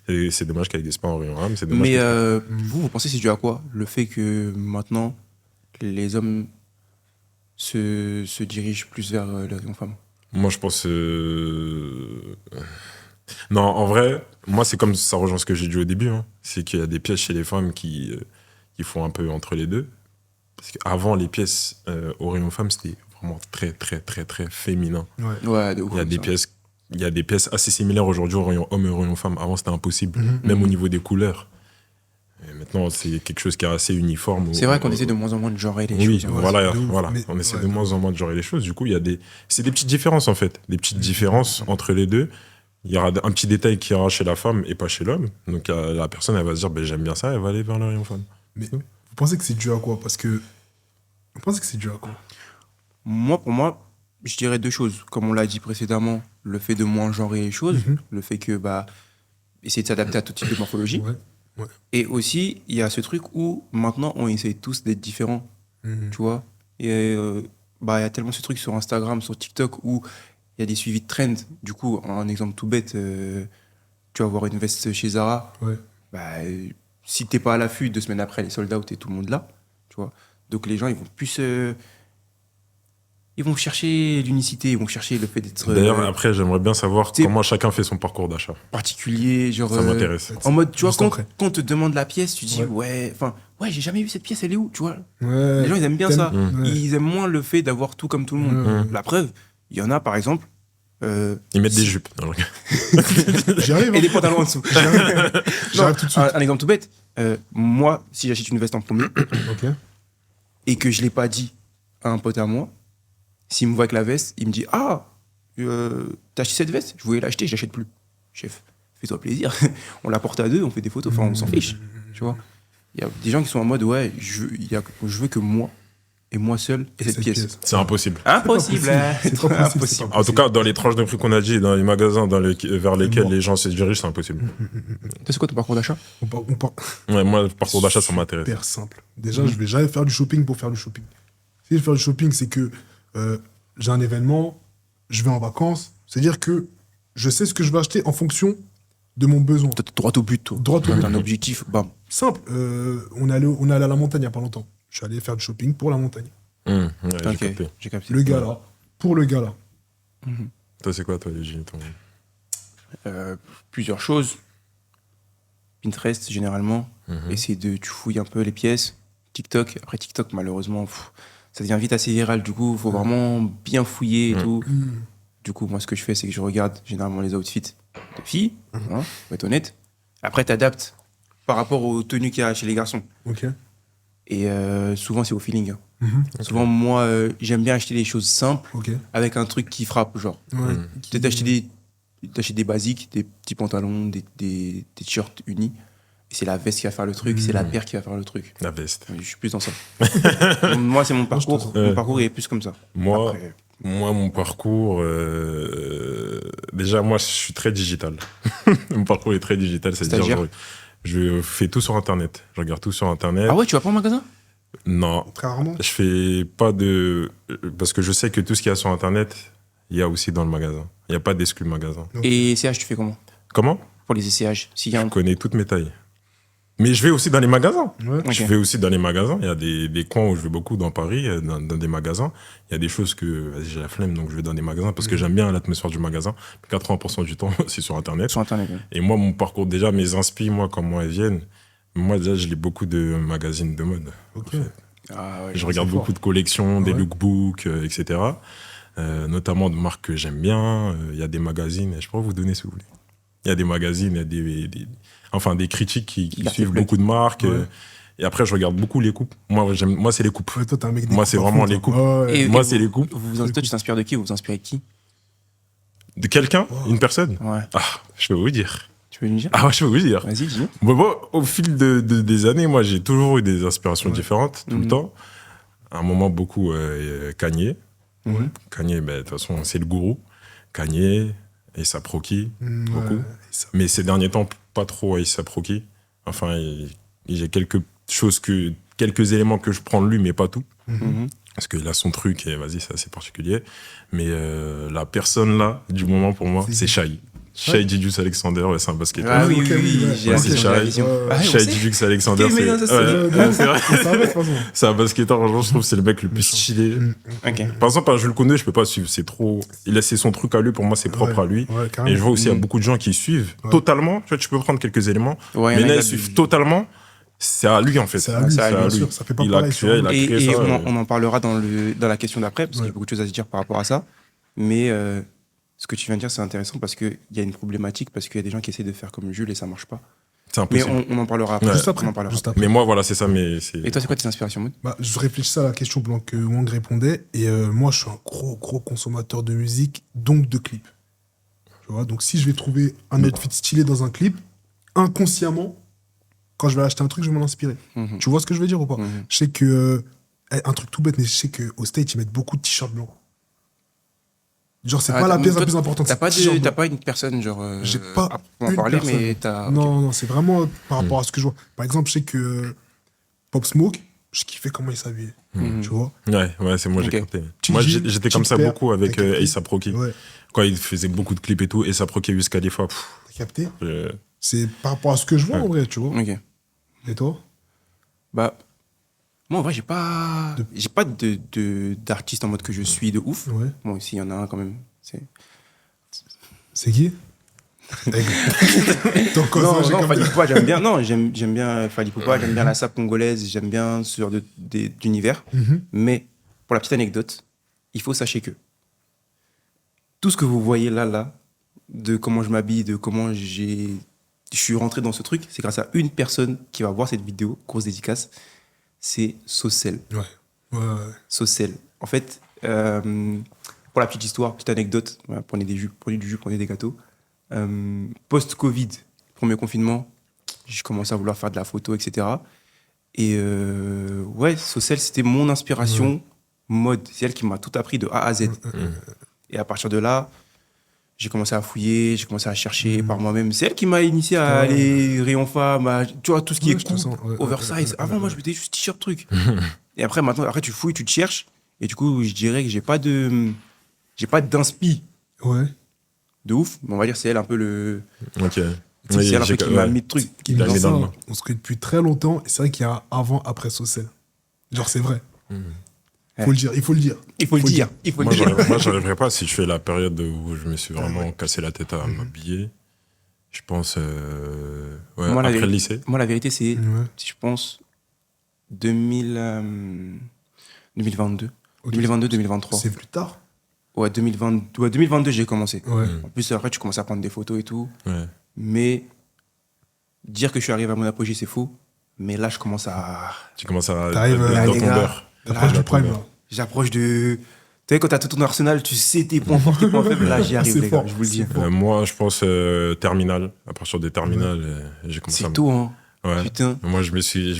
Et c'est dommage qu'elle n'existe pas en rayon homme. C'est dommage. Mais que- vous pensez c'est dû à quoi? Le fait que maintenant, les hommes se dirigent plus vers les rayons femmes. Moi je pense. Non, en vrai, moi c'est comme ça rejoint ce que j'ai dit au début. Hein. C'est qu'il y a des pièces chez les femmes qui font un peu entre les deux. Parce qu'avant, les pièces au rayon femme, c'était vraiment très, très, très, très féminin. Ouais. Ouais, de ouf. Il y a des ça. pièces. Il y a des pièces assez similaires aujourd'hui au rayon homme et au rayon femme. Avant, c'était impossible, Mhm. même au niveau des couleurs. Et maintenant, c'est quelque chose qui est assez uniforme. C'est vrai qu'on essaie de moins en moins de genrer les Oui, choses. hein. voilà, c'est de ouf. voilà. Mais- On essaie ouais, de de moins en moins de genrer les choses. Du coup, c'est des petites différences, en fait. Des petites différences entre les deux. Il y aura un petit détail qui ira chez la femme et pas chez l'homme. Donc, la personne, elle va se dire, ben, j'aime bien ça, elle va aller vers le rayon femme. Mais vous pensez que c'est dû à quoi? Parce que. Vous pensez que c'est dû à quoi? Moi, pour moi, je dirais deux choses. Comme on l'a dit précédemment, le fait de moins genrer les choses, le fait que, essayer de s'adapter à tout type de morphologie. Ouais. Et aussi, il y a ce truc où maintenant, on essaye tous d'être différents, tu vois. Et il y a tellement ce truc sur Instagram, sur TikTok, où il y a des suivis de trends. Du coup, un exemple tout bête, tu vas voir une veste chez Zara. Ouais. Si t'es pas à l'affût, 2 semaines après, elle est sold out et tout le monde là, tu vois. Donc les gens, ils vont plus... ils vont chercher l'unicité, ils vont chercher le fait d'être D'ailleurs, après, j'aimerais bien savoir t'sais- comment chacun fait son parcours d'achat. particulier, genre... Ça m'intéresse. En mode, tu vois, Juste quand après. on te demande la pièce, tu dis, Ouais. ouais, j'ai jamais vu cette pièce, elle est où, tu vois. Ouais. Les gens, ils aiment bien ça. Ouais. Ils aiment moins le fait d'avoir tout comme tout le monde. La preuve, il y en a, par exemple... Ils mettent des jupes. Non, je- J'y arrive. et hein. des pantalons en dessous. J'arrive tout de suite. Un exemple tout bête. Moi, si j'achète une veste en premier Ok. et que je l'ai pas dit à un pote à moi, s'il me voit avec la veste, il me dit ah, t'as acheté cette veste? Je voulais l'acheter, je l'achète plus. Chef, fais-toi plaisir. On la porte à deux, on fait des photos, enfin on s'en fiche. Tu vois. Il y a des gens qui sont en mode ouais, je veux que moi et moi seul ait cette pièce. C'est impossible. Impossible. C'est pas possible. Impossible. C'est pas En tout cas, dans les tranches de prix qu'on a dit, dans les magasins vers lesquels Bon. les gens se dirigent, c'est impossible. Toi, c'est quoi ton parcours d'achat? On part Ouais, moi, le parcours d'achat, ça m'intéresse. super simple. Déjà, je vais jamais faire du shopping pour faire du shopping. Si je vais faire du shopping, c'est que j'ai un événement, je vais en vacances. C'est-à-dire que je sais ce que je vais acheter en fonction de mon besoin. Toi, t'es droit au but, toi. Droit au but. T'as un objectif, bam. Simple. On est allé à la montagne il n'y a pas longtemps. Je suis allé faire du shopping pour la montagne. Ouais, j'ai Ok, capté. j'ai capté. Le gars là, pour le gars là. Toi, c'est quoi, toi, Légi ton- Plusieurs choses. Pinterest, généralement. Essayer tu fouilles un peu les pièces. TikTok. Après, TikTok, malheureusement, ça devient vite assez viral. Du coup, il faut vraiment bien fouiller et tout. Du coup, moi, ce que je fais, c'est que je regarde généralement les outfits de filles, hein, pour être honnête. Après, t'adaptes par rapport aux tenues qu'il y a chez les garçons. Ok. Et souvent, c'est au feeling. Hein. Souvent, moi, j'aime bien acheter des choses simples Ok. avec un truc qui frappe, genre. Ouais. Peut-être d'acheter des basiques, des petits pantalons, des t-shirts unis. Et c'est la veste qui va faire le truc, c'est la paire qui va faire le truc. La veste. Je suis plus dans ça. Moi, c'est mon parcours. Ouais. Mon parcours, il est plus comme ça. Moi, Après, mon parcours, déjà, moi, je suis très digital. Mon parcours est très digital, c'est-à-dire, C'est-à-dire je fais tout sur Internet. Je regarde tout sur Internet. ah ouais, tu vas pas au magasin? Non, Très rarement. je fais pas de... Parce que je sais que tout ce qu'il y a sur Internet, il y a aussi dans le magasin. Il n'y a pas d'exclus magasin. Ok. Et SCH, tu fais comment? Comment? Pour les SCH, s'il y a Je un... connais toutes mes tailles. Mais je vais aussi dans les magasins. Ouais. Ok. Je vais aussi dans les magasins. Il y a des coins où je vais beaucoup dans Paris, dans des magasins. Il y a des choses que vas-y, j'ai la flemme, donc je vais dans des magasins parce que j'aime bien l'atmosphère du magasin. 80% du temps, c'est sur Internet. Sur Internet. Ouais. Et moi, mon parcours, déjà, mes inspi, moi, comment elles viennent, moi, déjà, je lis beaucoup de magazines de mode. Ok. Ah ouais, Je regarde fort. beaucoup de collections, des Ouais. lookbooks, etc. Notamment de marques que j'aime bien. Il y a des magazines, je pourrais vous donner si vous voulez. Il y a des magazines, il y a des critiques qui Garde tes suivent plugs. beaucoup de marques. Ouais. Et après, je regarde beaucoup les coupes. Moi, c'est les coupes. Ouais, toi, t'es un mec des Moi, coupes c'est à vraiment fond, les toi. coupes. Ouais. Et- Moi, et c'est les coupes. Toi, tu t'inspires de qui? Vous vous inspirez de qui? De quelqu'un, une personne. Ouais. Ah, je peux vous dire. Tu peux nous dire? Ah ouais, je peux vous dire. Vas-y, dis. Bon, au fil des années, moi, j'ai toujours eu des inspirations différentes, tout le temps. À un moment, beaucoup Kanye. Ouais. Kanye, de toute façon, c'est le gourou. Kanye, A$AP Rocky, beaucoup. Ouais, ça- Mais ces derniers temps, pas trop A$AP Rocky. Enfin, j'ai quelques éléments que je prends de lui, mais pas tout. Mhm. Parce qu'il a son truc et vas-y, c'est assez particulier. Mais la personne là, du moment pour moi, c'est Shai. Shai Gilgeous Alexander, ouais, c'est un basketteur. Ah oui, ok, oui, oui, oui, ouais. j'ai Ouais, la c'est vision, j'ai la Shai. vision. Ouais. Ah, on Shai sait. Gilgeous Alexander, Ok, mais non, ça, c'est- ouais, c'est vrai. On savait, de toute façon. C'est un basketteur, franchement, je trouve que c'est le mec le plus stylé. Ok. Par exemple, je le connais, je peux pas suivre. C'est trop. Il a c'est son truc à lui, pour moi, c'est propre à lui. Ouais, carrément. Et je vois aussi, il y a beaucoup de gens qui suivent totalement. Tu vois, tu peux prendre quelques éléments, Ouais, mais il y en a là, ils qui- suivent totalement. C'est à lui, en fait. C'est à lui, c'est à bien lui. sûr. Ça fait pas Il a pareil. créé, sur il a lui. Et, créé et ça. on en parlera dans la question d'après, parce qu'il y a beaucoup de choses à se dire par rapport à ça. Mais ce que tu viens de dire, c'est intéressant parce qu'il y a une problématique, parce qu'il y a des gens qui essaient de faire comme Jules et ça marche pas. C'est Mais impossible. on en parlera après. Juste après. On en parlera Juste après. après. Mais moi, voilà, c'est ça. Mais c'est. Et toi, c'est quoi tes inspirations, Maud? Bah, je réfléchissais à la question que Wang répondait. Et moi, je suis un gros consommateur de musique, donc de clips. Tu vois, donc si je vais trouver un outfit stylé dans un clip, inconsciemment, quand je vais acheter un truc, je vais m'en inspirer. Mhm. Tu vois ce que je veux dire ou pas? Mhm. Je sais que. Un truc tout bête, mais je sais qu'au States, ils mettent beaucoup de t-shirts blancs. Genre, c'est pas la pièce la plus importante. T'as c'est pas, pas une personne, genre. J'ai pas à en une parler, personne. mais t'as. Non, non, c'est vraiment par rapport à ce que je vois. Par exemple, je sais que Pop Smoke, je kiffais comment il s'habillait. Tu vois? Ouais, c'est moi, Ok. j'ai capté. Petit Moi, jean, j'étais comme petit ça père, beaucoup avec t'as capté A$AP Rocky. Ouais, Quand il faisait beaucoup de clips et tout, A$AP Rocky, Wiz Khalifa, t'as capté? je- C'est par rapport à ce que je vois, en vrai, tu vois. Ok. Et toi? Bah. Moi, en vrai, j'ai pas d'artiste en mode que je suis de ouf. Ouais. Bon, s'il y en a un quand même. C'est qui? Ton cousin, Non, j'ai non, comme- Fally Poupa, j'aime bien. Non, j'aime bien Fally Poupa, j'aime bien la sape congolaise, j'aime bien ce genre d'univers. Mhm. Mais pour la petite anecdote, il faut sachez que tout ce que vous voyez là, de comment je m'habille, de comment je suis rentré dans ce truc, c'est grâce à une personne qui va voir cette vidéo, grosse dédicace, c'est Saucel. Ouais. Ouais, ouais. Saucel. En fait, pour la petite histoire, petite anecdote, voilà, prenez du jus, prenez des gâteaux. Post-Covid, premier confinement, j'ai commencé à vouloir faire de la photo, etc. Et ouais, Saucel, c'était mon inspiration mode. C'est elle qui m'a tout appris de A à Z. Et à partir de là, j'ai commencé à fouiller, j'ai commencé à chercher par moi-même. C'est elle qui m'a initié à aller rayon femme, tu vois, tout ce qui Ouais, est je te coupe, sens, ouais, oversize. Avant, moi, je mettais juste t-shirt, truc. Et après, maintenant, tu fouilles, tu te cherches. Et du coup, je dirais que j'ai pas d'inspi Ouais. de ouf. Mais on va dire, c'est elle un peu le. Ok. C'est elle un peu qui m'a mis le truc. Il l'a mis dans le bain. On se connaît depuis très longtemps et c'est vrai qu'il y a un avant, après Saucel. Genre, c'est vrai. Faut le dire, il faut le dire. Il faut le dire. Il faut le Moi, dire. j'arriverais pas si je fais la période où je me suis vraiment cassé la tête à m'habiller. Je pense, ouais, Moi, la après le vérité- lycée. Moi, la vérité, c'est, Ouais. je pense, 2022. Ok. 2022-2023. C'est plus tard. Ouais, 2022, j'ai commencé. Ouais. En plus, après, tu commences à prendre des photos et tout. Ouais. Mais dire que je suis arrivé à mon apogée, c'est faux. Mais là, je commence à. Tu commences à T'arrives, être là, dans les ton gars. beurre. T'approches Là, du prime, là. J'approche de. Tu sais, quand t'as tout ton arsenal, tu sais tes points forts, tes points faibles. Là, j'y arrive, C'est les gars, fort, je vous le dis. c'est fort. Moi, je pense terminal. À partir des terminales, j'ai commencé C'est tôt, hein. Ouais. Putain. Moi, je me suis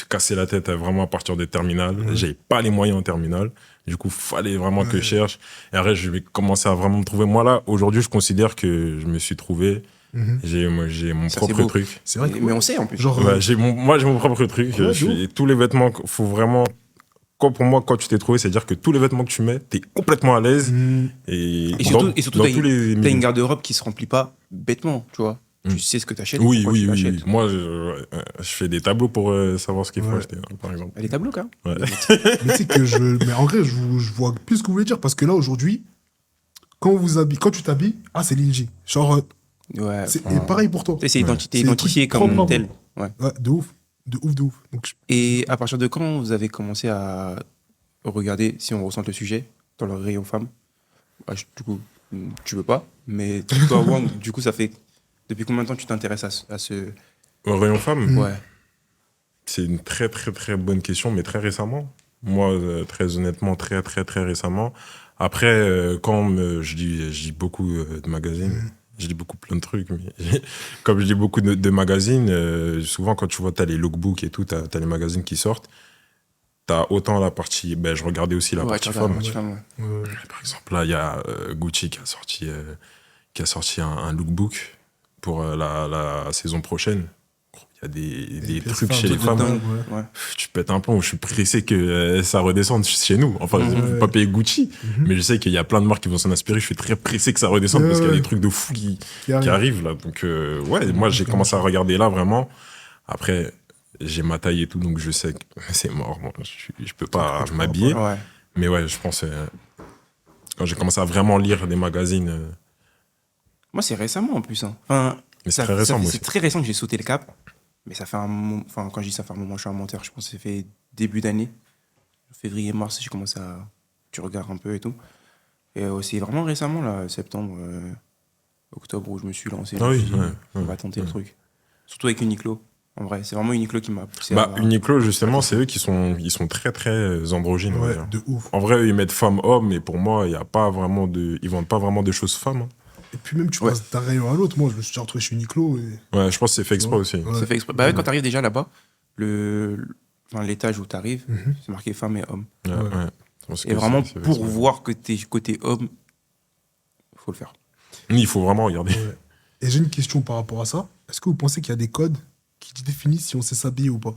cassé la tête vraiment à partir des terminales. J'avais pas les moyens en terminale. Du coup, fallait vraiment que je cherche. Et après, je vais commencer à vraiment me trouver. Moi, là, aujourd'hui, je considère que je me suis trouvé. Mhm. J'ai mon Ça, propre c'est beau. truc. C'est vrai que. Mais on sait, en plus. Genre, Ouais, moi, j'ai mon propre truc. Ouais, Tous les vêtements, faut vraiment. Pour moi, quand tu t'es trouvé, c'est-à-dire que tous les vêtements que tu mets, t'es complètement à l'aise. Et surtout, dans t'as tous les une milieux. garde-robe qui se remplit pas bêtement, tu vois. Tu sais ce que t'achètes. Oui, pourquoi tu oui. l'achètes. Moi, je fais des tableaux pour savoir ce qu'il faut Ouais. acheter, par exemple. Les tableaux, quand même. Ouais. mais tu sais que Mais en vrai, je vois plus ce que vous voulez dire parce que là, aujourd'hui, quand tu t'habilles, c'est Lil Genre, Ouais. et pareil pour toi. C'est C'est identifié des trucs propres, comme tel. Ouais. Ouais, de ouf. De ouf, de ouf. Donc, Et à partir de quand vous avez commencé à regarder, si on ressent le sujet, dans le rayon femmes? Du coup, tu veux pas, mais toi, Wang, du coup, ça fait. Depuis combien de temps tu t'intéresses à ce. Au rayon femme, Ouais. c'est une très, très, très bonne question, mais très récemment. Moi, très honnêtement, très, très, très récemment. Après, je dis beaucoup de magazines, je dis beaucoup plein de trucs, mais comme je dis beaucoup de magazines, souvent quand tu vois, t'as les lookbooks et tout, t'as les magazines qui sortent, t'as autant la partie, je regardais aussi la Ouais, partie tu regardes femme. la partie femme, ouais. Par exemple, là, il y a Gucci qui a sorti un lookbook pour la saison prochaine. Il y a des pièces trucs femmes, chez les trucs de femmes. dingue. Ouais. Tu pètes un plomb, je suis pressé que ça redescende chez nous. Enfin, je ne Ouais. peux pas payer Gucci, mais je sais qu'il y a plein de marques qui vont s'en inspirer. Je suis très pressé que ça redescende Ouais, parce qu'il y a ouais. des trucs de fou qui Qui arrive. arrivent là. Donc, ouais, moi, j'ai commencé à regarder là vraiment. Après, j'ai ma taille et tout, donc je sais que c'est mort. Moi, je peux pas Tu peux m'habiller. Ouais. Mais ouais, je pense quand j'ai commencé à vraiment lire des magazines, Moi, c'est récemment en plus. Hein. Enfin, mais c'est très récent, moi c'est aussi. très récent que j'ai sauté le cap. Mais ça fait un moment. Enfin, quand je dis ça fait un moment, je suis un menteur. Je pense que ça fait début d'année. Février, mars, j'ai commencé à. Tu regardes un peu et tout. Et c'est vraiment récemment, là, septembre, octobre, où je me suis lancé. Ah Je me oui, suis dit, ouais, on va tenter le truc. Surtout avec Uniqlo. En vrai, c'est vraiment Uniqlo qui m'a poussé à. Uniqlo, justement, c'est eux qui sont très, très androgynes. on va Ouais, dire. de ouf. En vrai, ils mettent femmes-hommes, mais pour moi, il y a pas vraiment ils vendent pas vraiment de choses femmes. hein. Et puis même, tu Ouais. passes d'un rayon à l'autre. Moi, je me suis déjà retrouvé chez Uniqlo. Et... Ouais, je pense que c'est fait exprès Ouais. aussi. Ouais. C'est fait exprès. Bah ouais, quand t'arrives déjà là-bas, l'étage où t'arrives, c'est marqué femmes et hommes. Ouais, Ouais. ouais. Je pense Et que vraiment, c'est pour vachement- voir que t'es côté homme, faut le faire. Oui, il faut vraiment regarder. Ouais. Et j'ai une question par rapport à ça. Est-ce que vous pensez qu'il y a des codes qui définissent si on sait s'habiller ou pas?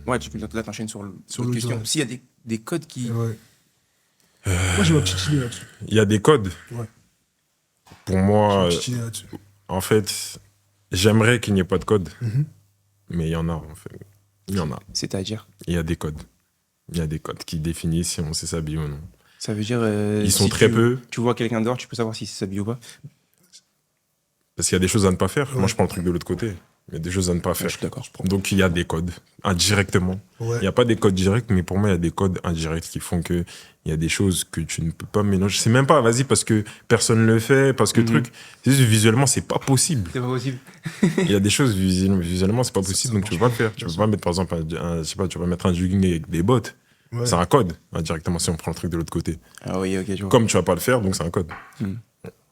Ouais, tu peux là t'enchaînes sur Sur l'autre le question. direct. S'il y a des codes qui. Ouais. Moi, j'ai ma petite idée là-dessus. Il y a des codes. Ouais. Pour J'ai moi, ma petite idée là-dessus. en fait, j'aimerais qu'il n'y ait pas de code, Mhm. mais il y en a, en fait. Il y en a. C'est-à-dire, Il y a des codes. Il y a des codes qui définissent si on sait s'habiller ou non. ça veut dire. Ils sont si très tu- peu, Tu vois quelqu'un dehors, tu peux savoir s'il s'habille ou pas. parce qu'il y a des choses à ne pas faire. Ouais. Moi, je prends le truc de l'autre côté. Il y a des choses à ne pas Ouais, faire. je suis d'accord. Donc, il y a des codes, indirectement. Ouais. Il n'y a pas des codes directs, mais pour moi, il y a des codes indirects qui font que il y a des choses que tu ne peux pas mélanger. C'est même pas, vas-y, parce que personne ne le fait, parce que Mhm. truc. C'est juste, visuellement, c'est pas possible. C'est pas possible. Il y a des choses, visuellement, c'est pas Ça possible, donc tu peux marche pas le faire. Tu bien peux sûr. pas mettre, par exemple, je sais pas, tu vas mettre un jogging avec des bottes. Ouais. C'est un code, indirectement, si on prend le truc de l'autre côté. Ah oui, ok, je vois. Comme tu vas pas le faire, donc c'est un code.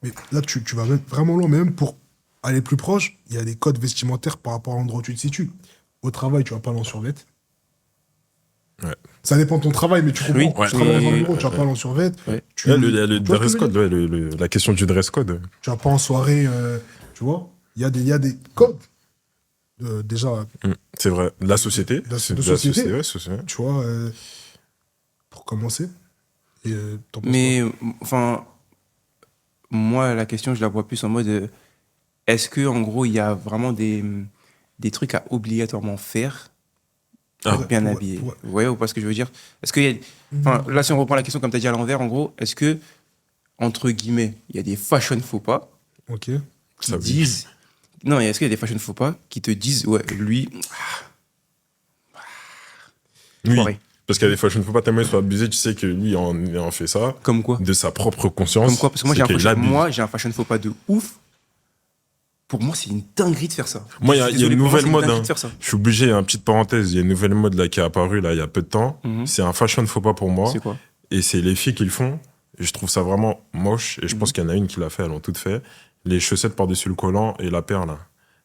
Mais là, tu vas même vraiment loin, mais même pour aller plus proche, il y a des codes vestimentaires par rapport à l'endroit où tu te situes. Au travail, tu vas pas aller en survêt. Ouais. Ça dépend de ton travail, mais tu comprends. Oui, Tu ouais. travailles dans un Oui, bureau, tu vas pas aller en survêt. Ouais. Tu, Là, il y a le tu vois ce que dress je veux code, dire ouais, la question du dress code. Tu vas pas en soirée, tu vois. Il y a des codes. Déjà, C'est vrai. La société. De c'est société. ouais, société. tu vois, pour commencer. Et t'en penses Mais, enfin, moi, la question, je la vois plus en mode est-ce que, en gros, il y a vraiment des trucs à obligatoirement faire Ah, pour bien ouais, habiller? ouais. Vous voyez ou pas ce que je veux dire? Est-ce qu'il y a. Enfin, là, si on reprend la question comme tu as dit à l'envers, en gros, est-ce que, entre guillemets, il y a des fashion faux pas Ok. qui Ça, oui. disent. Non, est-ce qu'il y a des fashion faux pas qui te disent, ouais, lui, Oui. foiré. Parce qu'il y a des fois, je ne faut pas tellement il soit abusé, tu sais que lui, il en fait ça, Comme quoi? de sa propre conscience. Comme quoi? Parce que moi, c'est qu'il abuse. j'ai un fashion faux pas de ouf. Pour moi, c'est une dinguerie de faire ça. Moi, il y a Je suis une désolé, pour moi, nouvelle c'est mode, dinguerie hein. de faire ça. Je suis obligé, une petite parenthèse, il y a une nouvelle mode là, qui est apparue là, il y a peu de temps. Mhm. C'est un fashion faux pas pour moi. C'est quoi? Et c'est les filles qui le font. Et je trouve ça vraiment moche. Et je pense qu'il y en a une qui l'a fait, elles l'ont toutes fait. Les chaussettes par-dessus le collant et la paire là.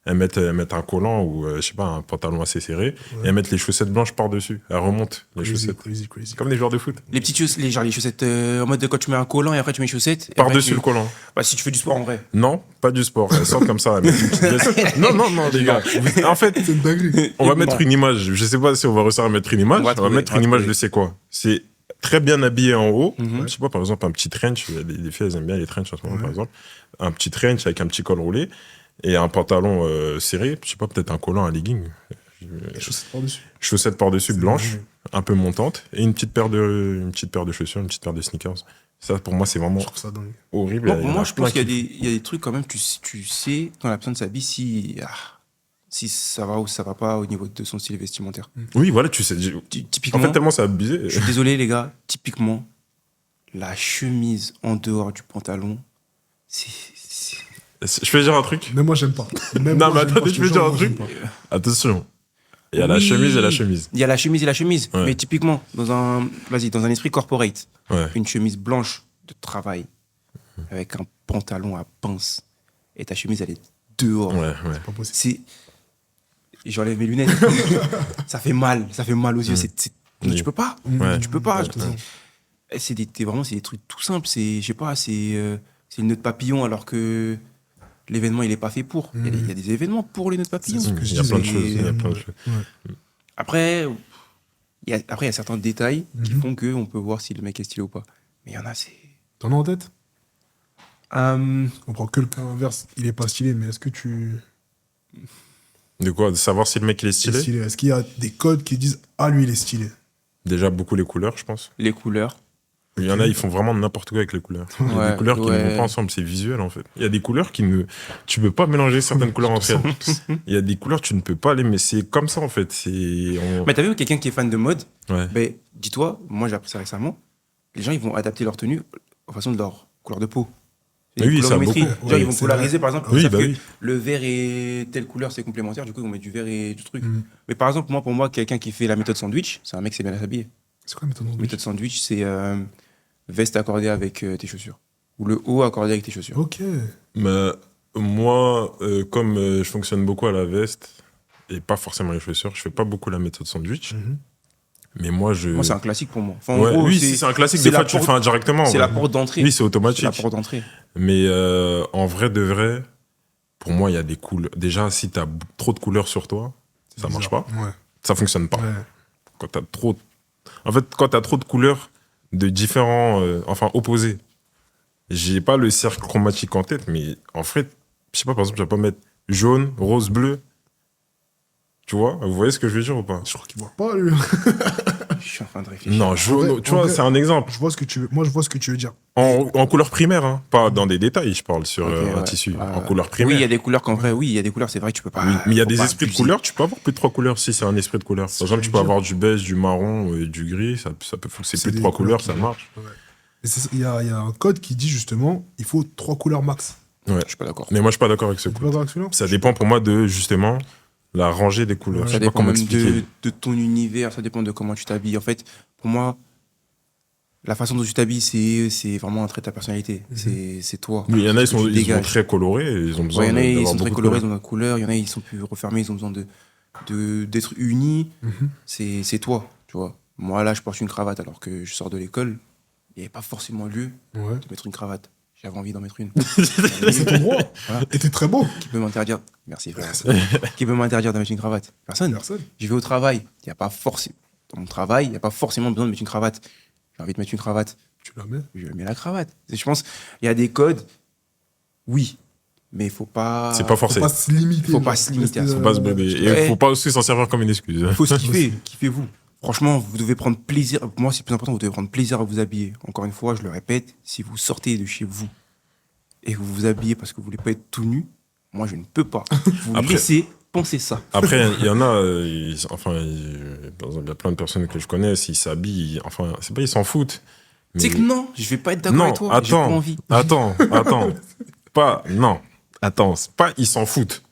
Elles mettent un collant ou, je sais pas, un pantalon assez serré. Ouais. Et elles mettent les chaussettes blanches par-dessus. Elles remontent les Crazy, chaussettes. crazy. Comme des joueurs de foot. Les petites chaussettes, genre les chaussettes en mode de quand tu mets un collant et après tu mets les chaussettes. et Par-dessus après, le collant. Bah, si tu fais du sport en vrai. Non, pas du sport. Elles sortent comme ça. Elles mettent une petite veste. Non, les gars. En fait, C'est une dinguerie. on va mettre une image. Je sais pas si on va réussir à mettre une image. On va On va trouver, mettre on va une image trouver. de c'est quoi. C'est très bien habillé en haut. Mhm. Je sais pas, par exemple, un petit trench. Il y a des filles, elles aiment bien les trench en ce moment, Ouais. par exemple. Un petit trench avec un petit col roulé et un pantalon serré. Je sais pas, peut-être un collant, un legging. Les chaussettes par-dessus. Chaussettes par-dessus blanches, dingue. un peu montantes et une petite paire de chaussures, une petite paire de sneakers. Ça, pour moi, c'est vraiment Je trouve ça dingue. horrible. Non, Il y en moi, a je plein pense qu'il qui- y a des trucs quand même, tu sais, quand la personne s'habille, si ça va ou ça va pas au niveau de son style vestimentaire. Oui, voilà, tu sais. En Typiquement, fait, tellement c'est abusé. je suis désolé, les gars, typiquement, la chemise en dehors du pantalon, c'est. Je peux dire un truc? Mais moi, j'aime pas. Même Non, moi, mais j'aime attendez, pas, je vais te dire un jure, moi, truc. j'aime pas. Attention. Il y a la Oui. chemise et la chemise. Il y a la chemise et la chemise. Ouais. Mais typiquement, dans un esprit corporate, Ouais. une chemise blanche de travail avec un pantalon à pince et ta chemise, elle est dehors. Ouais. Pas possible. C'est. J'enlève mes lunettes. ça fait mal aux yeux. Oui. Tu peux pas. Ouais. Tu peux pas. Ouais. C'est des trucs tout simples. Je sais pas, c'est une nœud de papillon alors que l'événement il est pas fait pour. Il y a des événements pour les nœuds de papillon. C'est ce que je Il y a plein de disais. choses. Il y a plein de choses. Ouais. Après, il y a certains détails qui Mhm. font qu'on peut voir si le mec est stylé ou pas. Mais il y en a, c'est. T'en as en tête? Euh, On prend que le cas inverse. Il est pas stylé, mais est-ce que tu. De quoi? De savoir si le mec il est C'est stylé? stylé. Est-ce qu'il y a des codes qui disent ah, lui, il est stylé? Déjà, beaucoup les couleurs, je pense. les couleurs. Il y en a, ils font vraiment n'importe quoi avec les couleurs. Il y a Ouais, des couleurs qui ne ouais. vont pas ensemble, c'est visuel en fait. Il y a des couleurs qui ne. Tu peux pas mélanger certaines couleurs entre elles. Il y a des couleurs, tu ne peux pas les. Mais c'est comme ça en fait. Mais t'as vu quelqu'un qui est fan de mode? Ouais. Ben, dis-toi, moi j'ai appris ça récemment. Les gens ils vont adapter leur tenue en fonction de leur couleur de peau. C'est Oui, une ça, colorimétrie. beaucoup. Genre, Oui, ils vont c'est polariser par exemple. Oui, Ils savent bah que oui. le vert et telle couleur c'est complémentaire, du coup ils vont mettre du vert et du truc. Mhm. Mais par exemple, pour moi, quelqu'un qui fait la méthode sandwich, c'est un mec qui sait bien s'habiller. C'est quoi la méthode La méthode sandwich, c'est veste accordée avec tes chaussures. Ou le haut accordé avec tes chaussures. Ok. Mais moi, comme je fonctionne beaucoup à la veste et pas forcément les chaussures, je fais pas beaucoup la méthode sandwich. Mhm. Mais moi, Moi, c'est un classique pour moi. Enfin, en Ouais, gros, oui, si c'est un classique. Des la fois, tu le porte- fais indirectement. C'est ouais. la porte d'entrée. Oui, c'est automatique. C'est la porte d'entrée. Mais en vrai de vrai, pour moi, il y a des couleurs. Déjà, si t'as trop de couleurs sur toi, ça marche pas. Ouais. Ça fonctionne pas. Ouais. Quand t'as trop... En fait, quand t'as trop de couleurs de différents... opposés. J'ai pas le cercle chromatique en tête, mais en fait, je sais pas, par exemple, je vais pas mettre jaune, rose, bleu. Tu vois? Vous voyez ce que je veux dire ou pas? Je crois qu'il voit pas, lui. Je suis en train de réfléchir. Non, jaune, En vrai- tu vois, en vrai- c'est un exemple. Je vois ce que tu veux. Moi, je vois ce que tu veux dire. En couleur primaire, hein. Pas dans des détails, je parle sur Ok, un ouais. tissu. Ouais, En ouais. couleur primaire. Oui, il y a des couleurs qu'en vrai, oui, il y a des couleurs, c'est vrai, tu peux pas. Oui, mais il y a faut des pas esprits de abuser. couleurs, tu peux avoir plus de 3 couleurs si c'est un esprit de couleur. Par exemple, tu peux dire. avoir du beige, du marron, du gris, ça peut c'est C'est plus de des 3 couleurs, qui- ça marche. Ouais. Et il y a un code qui dit justement, il faut 3 couleurs max. Ouais. Je suis pas d'accord. Mais moi, je suis pas d'accord avec ce Tu coup. peux d'accord avec celui-là? Ça dépend pour moi de, justement, la rangée des couleurs. Ouais. Je Ça sais pas dépend comment même expliquer. de ton univers, ça dépend de comment tu t'habilles. En fait, pour moi, la façon dont tu t'habilles, c'est vraiment un trait de ta personnalité. C'est toi. Oui, il y en a, Ce que tu ils sont dégages. très colorés, et ils ont besoin Ouais, il y en a, ils d'avoir sont très beaucoup de colorés, ils couleurs. ont de couleurs. Il y en a, ils sont plus refermés, ils ont besoin d'être unis. Mhm. C'est toi, tu vois. Moi, là, je porte une cravate alors que je sors de l'école. Il n'y avait pas forcément lieu Ouais. de mettre une cravate. J'avais envie d'en mettre une. C'est ton droit. Voilà. Et t'es très beau. Qui peut m'interdire Merci, frère. Qui peut m'interdire de mettre une cravate Personne. Personne. Je vais au travail. Il y a pas forcément dans mon travail, il n'y a pas forcément besoin de mettre une cravate. J'ai envie de mettre une cravate. Tu la mets. Je mets la cravate. Je pense il y a des codes, oui, mais il faut pas. C'est pas Faut forcé. pas se limiter. Faut pas genre. se limiter à Rester, ça. Faut pas se brider. Et Ouais. faut pas aussi s'en servir comme une excuse. Il faut se kiffer. Kiffez-vous. Franchement, vous devez prendre plaisir. Pour moi, c'est plus important. Vous devez prendre plaisir à vous habiller. Encore une fois, je le répète, si vous sortez de chez vous et que vous vous habillez parce que vous voulez pas être tout nu, moi, je ne peux pas. Vous Après- laissez penser ça. Après, il y en a, par exemple, il y a plein de personnes que je connais, s'ils s'habillent, c'est pas ils s'en foutent. Tu sais mais- que non, je vais pas être d'accord Non, avec toi. J'ai pas attends, envie. attends. C'est pas ils s'en foutent.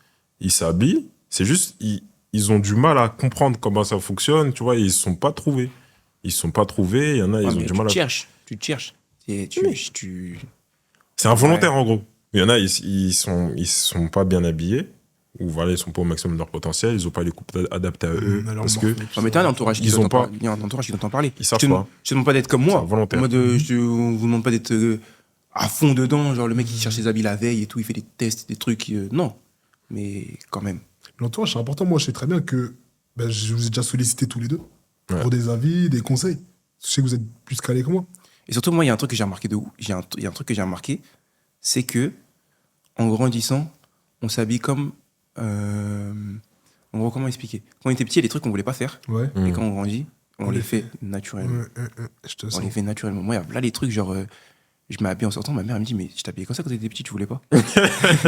Ils s'habillent, c'est juste, ils ont du mal à comprendre comment ça fonctionne, tu vois, et ils se sont pas trouvés. Ils se sont pas trouvés, il y en a, ils Ouais, ont mais du tu mal te à... cherches. Tu te cherches. Et tu... C'est involontaire, en gros. Il y en a, ils sont pas bien habillés, ou voilà, ils sont pas au maximum de leur potentiel, ils ont pas les coupes adaptées à eux, Alors, parce bon, que... Non, mais t'as un entourage qui Ils doit ont t'en pas- parler. Il y a un entourage qui doit t'en parler. Ils savent Je te pas. demande- je te demande pas d'être comme moi. C'est involontaire. En mode, on vous demande pas d'être à fond dedans. Genre, le mec, il cherche ses habits la veille et tout, il fait des tests, des trucs. Non. Mais quand même. L'entourage, c'est important. Moi, je sais très bien que je vous ai déjà sollicité tous les deux Ouais. pour des avis, des conseils. Je sais que vous êtes plus calés que moi. Et surtout, moi, il y a un truc que j'ai remarqué de ouf. Il y a un truc que j'ai remarqué, c'est que, en grandissant, on s'habille comme. En gros, comment expliquer? Quand on était petit, il y a des trucs qu'on voulait pas faire. Ouais. Et quand on grandit, on On les les fait naturellement. Je te On sens. les fait naturellement. Moi, là, les trucs, genre, je m'habille en sortant, ma mère elle me dit, mais je t'habillais comme ça quand t'étais petit, tu voulais pas?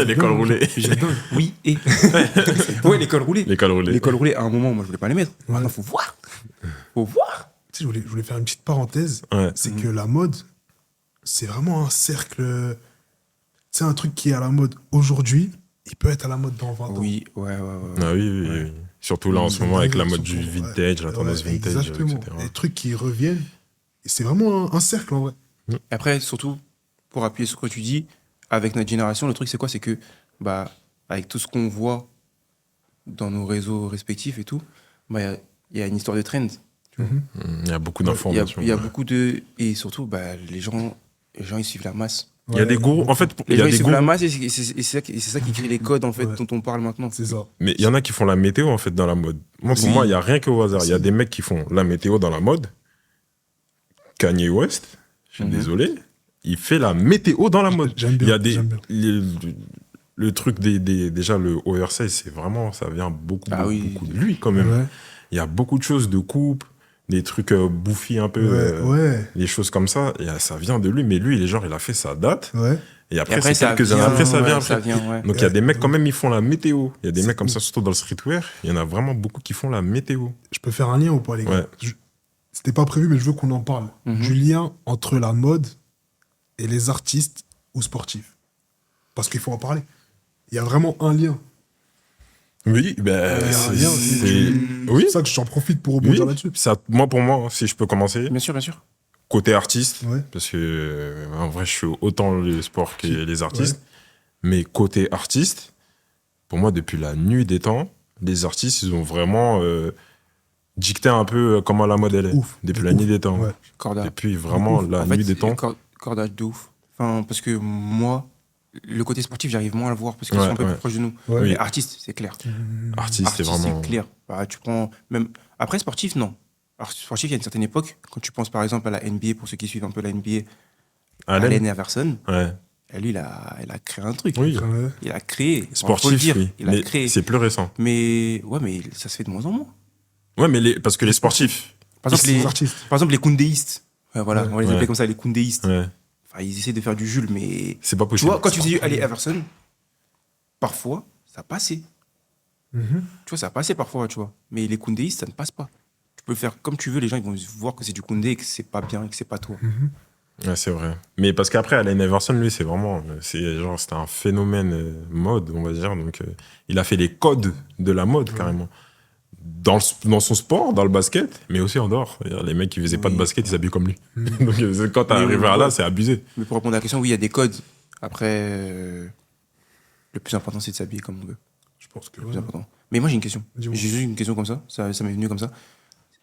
L'école roulée. J'adore. Oui, et. Ouais, l'école roulée. L'école roulée. L'école roulée, à un moment, moi, je voulais pas les mettre. Ouais. Maintenant, faut voir. Faut voir. Tu sais, je voulais faire une petite parenthèse. Ouais. C'est que la mode, c'est vraiment un cercle. C'est un truc qui est à la mode aujourd'hui, il peut être à la mode dans 20 ans. Oui, ouais. Ah oui. Surtout là, en ce moment, avec la mode du vintage, la tendance Ouais, vintage, exactement. etc. Des trucs qui reviennent. Et c'est vraiment un cercle en vrai. Après, surtout, pour appuyer sur ce que tu dis, avec notre génération, le truc, c'est quoi? C'est que, avec tout ce qu'on voit dans nos réseaux respectifs et tout, il y a une histoire de trend. Il y a beaucoup Il y a, d'informations. il y a beaucoup de. Et surtout, les gens, ils suivent la masse. Il y a des gourous. En fait, il Les y gens, a ils des suivent la gourous. masse et c'est ça qui crée les codes, en fait, Ouais. dont on parle maintenant. C'est ça. Mais il y en a qui font la météo, en fait, dans la mode. Moi, pour Oui. moi, il n'y a rien qu'au hasard. Il y a Si. des mecs qui font la météo dans la mode. Kanye West, je suis Mhm. désolé, il fait la météo dans la mode. J'aime bien, Il y a des. j'aime bien. Le truc déjà, le oversize, c'est vraiment, ça vient beaucoup de lui, quand même. Ouais. Il y a beaucoup de choses de coupe, des trucs bouffis un peu, Ouais. des choses comme ça. Et ça vient de lui, mais lui, il a fait sa date. Ouais. Et Et après, c'est quelques années après, ça vient après. ouais. Donc il y a des mecs quand même, ils font la météo. Il y a des C'est mecs comme cool. ça, surtout dans le streetwear. Il y en a vraiment beaucoup qui font la météo. Je peux faire un lien ou pas, les gars? Ouais. C'était pas prévu, mais je veux qu'on en parle. Mhm. Du lien entre la mode et les artistes ou sportifs. Parce qu'il faut en parler. Il y a vraiment un lien. Oui, ben, Il y a un lien. oui. C'est ça que j'en profite pour rebondir Oui. là-dessus. Pour moi, si je peux commencer, Bien sûr, bien sûr. côté artiste, Ouais. parce que en vrai, je suis autant le sport que les artistes, mais côté artiste, pour moi, depuis la nuit des temps, les artistes, ils ont vraiment dictait un peu comment la mode elle est. Ouf. Depuis la nuit des temps. Ouais. Corda. Depuis vraiment Ouf. la En fait, nuit des temps. Cordage de ouf. Enfin, parce que moi, le côté sportif, j'arrive moins à le voir parce qu'ils Ouais, sont un peu ouais. plus proches de nous. Ouais. Oui. Mais artiste, c'est clair. Artiste, c'est Artiste, vraiment. c'est clair. Bah, tu prends même après sportif, non. Alors sportif, il y a une certaine époque. Quand tu penses par exemple à la NBA, pour ceux qui suivent un peu la NBA, Allen. Allen Iverson, Ouais. lui, il a créé un truc. Oui. Ouais. Il a créé. Faut le Sportif, dire, oui. il a Mais créé. c'est plus récent. Mais ouais, mais ça se fait de moins en moins. Ouais, mais parce que les sportifs. Par exemple, Les artistes. par exemple, les koundéistes. Ouais, voilà, on va les Ouais. appeler comme ça, les koundéistes. Ouais. Enfin, ils essaient de faire du Jules, mais C'est pas tu possible. vois, quand tu faisais aller Iverson, parfois, ça passait. Mhm. Tu vois, ça passait parfois, tu vois. Mais les koundéistes, ça ne passe pas. Tu peux faire comme tu veux, les gens ils vont voir que c'est du Koundé et que c'est pas bien et que c'est pas toi. Ouais, c'est vrai. Mais parce qu'après, Allen Iverson, lui, c'est vraiment. C'était un phénomène mode, on va dire. Donc, il a fait les codes de la mode, carrément. Dans son sport, dans le basket, mais aussi en dehors. C'est-à-dire, les mecs qui faisaient pas de Oui. basket, ils s'habillent comme lui. Donc, quand t'es Mais arrivé ouais. à là, c'est abusé. Mais pour répondre à la question, oui, il y a des codes. Après, le plus important, c'est de s'habiller comme on veut. Je pense que Le ouais. plus important. Mais moi, j'ai une question. Dis-moi. J'ai juste une question comme ça. Ça m'est venu comme ça.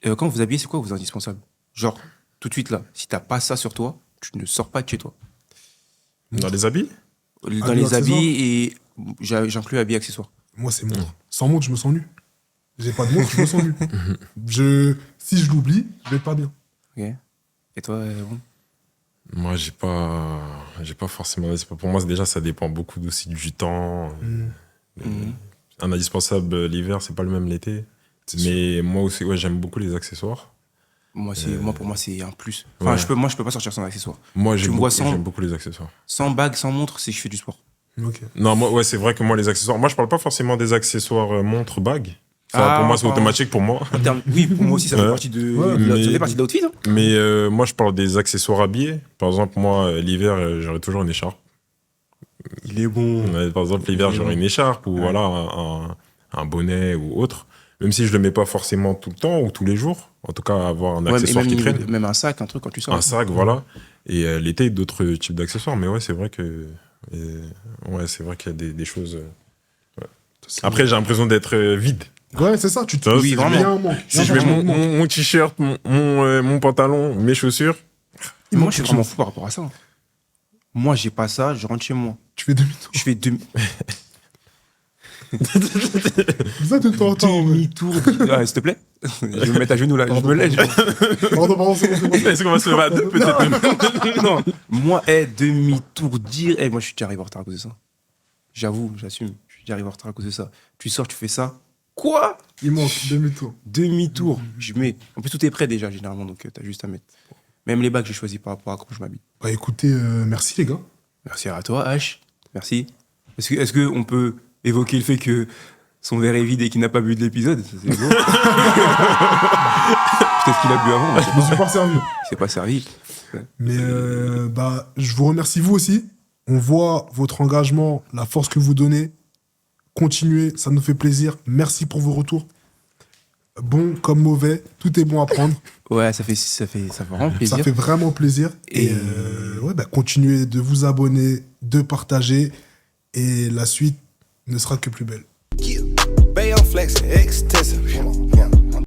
Quand vous vous habillez, c'est quoi vos indispensables? Genre, tout de suite là, si t'as pas ça sur toi, tu ne sors pas de chez toi. Dans les habits Dans Habits, les accessoires. habits et j'inclus habits accessoires. Moi, c'est montre. Sans montre, je me sens nu. J'ai pas de montre, je me sens nu. Si je l'oublie, je vais pas bien. Ok. Et toi, bon Moi, j'ai pas forcément. Pour moi, déjà, ça dépend beaucoup aussi du temps. Un indispensable l'hiver, c'est pas le même l'été. Mais moi aussi, ouais, j'aime beaucoup les accessoires. Moi, pour moi, c'est un plus. Enfin, Ouais. moi, je peux pas sortir sans accessoires. Moi, Tu me vois j'aime beaucoup les accessoires. Sans bague, sans montre, c'est que je fais du sport. Ok. Non, moi, ouais, c'est vrai que moi, les accessoires. Moi, je parle pas forcément des accessoires montre, bague. Enfin, Ah, pour moi, c'est pardon. automatique pour moi. Oui, pour moi aussi, ça fait Ouais. partie de, Ouais, ça mais- fait partie de l'outfit. Hein. Mais moi, je parle des accessoires habillés. Par exemple, moi, l'hiver, j'aurai toujours une écharpe. Il est bon. Ouais, par exemple, l'hiver, j'aurai une écharpe ou voilà, un bonnet ou autre. Même si je le mets pas forcément tout le temps ou tous les jours. En tout cas, avoir un Ouais, accessoire et qui même, traîne. même un sac, un truc quand tu sors. Un sac, voilà. Et l'été, d'autres types d'accessoires. Mais ouais, c'est vrai que. Ouais, c'est vrai qu'il y a des choses. Après, j'ai l'impression d'être vide. Ouais, c'est ça. Tu te Oui, il y a vraiment. un manque. Si je mets mon t-shirt, mon pantalon, mes chaussures. Moi, je suis vraiment fou par rapport à ça. Moi, j'ai pas ça, je rentre chez moi. Tu fais demi-tour. Je fais Ça, tu t'entends. demi-tour. Ah, s'il te plaît. Je vais me mettre à genoux là. Je me lève. Pardon, c'est bon. Est-ce qu'on va se lever à deux, peut-être? Non, moi, demi-tour dire. Moi, je suis déjà arrivé en retard à cause de ça. J'avoue, j'assume. Je suis déjà arrivé en retard à cause de ça. Tu sors, tu fais ça. Quoi? Il manque demi-tour. Demi-tour. Je mets. En plus, tout est prêt déjà, généralement, donc t'as juste à mettre. Même les bagues, j'ai choisi par rapport à comment je m'habille. Bah écoutez, merci les gars. Merci à toi, H. Merci. Est-ce qu'on peut évoquer le fait que son verre est vide et qu'il n'a pas bu de l'épisode? Ça, c'est beau. Peut-être qu'il a bu avant, mais Je me suis pas servi. il s'est pas servi. Mais bah, je vous remercie vous aussi. On voit votre engagement, la force que vous donnez. Continuez, ça nous fait plaisir. Merci pour vos retours. Bon comme mauvais, tout est bon à prendre. Ouais, ça fait vraiment plaisir. Ça fait vraiment plaisir. Et ouais, bah, continuez de vous abonner, de partager. Et la suite ne sera que plus belle. Yeah. Bay on flexing, extensive.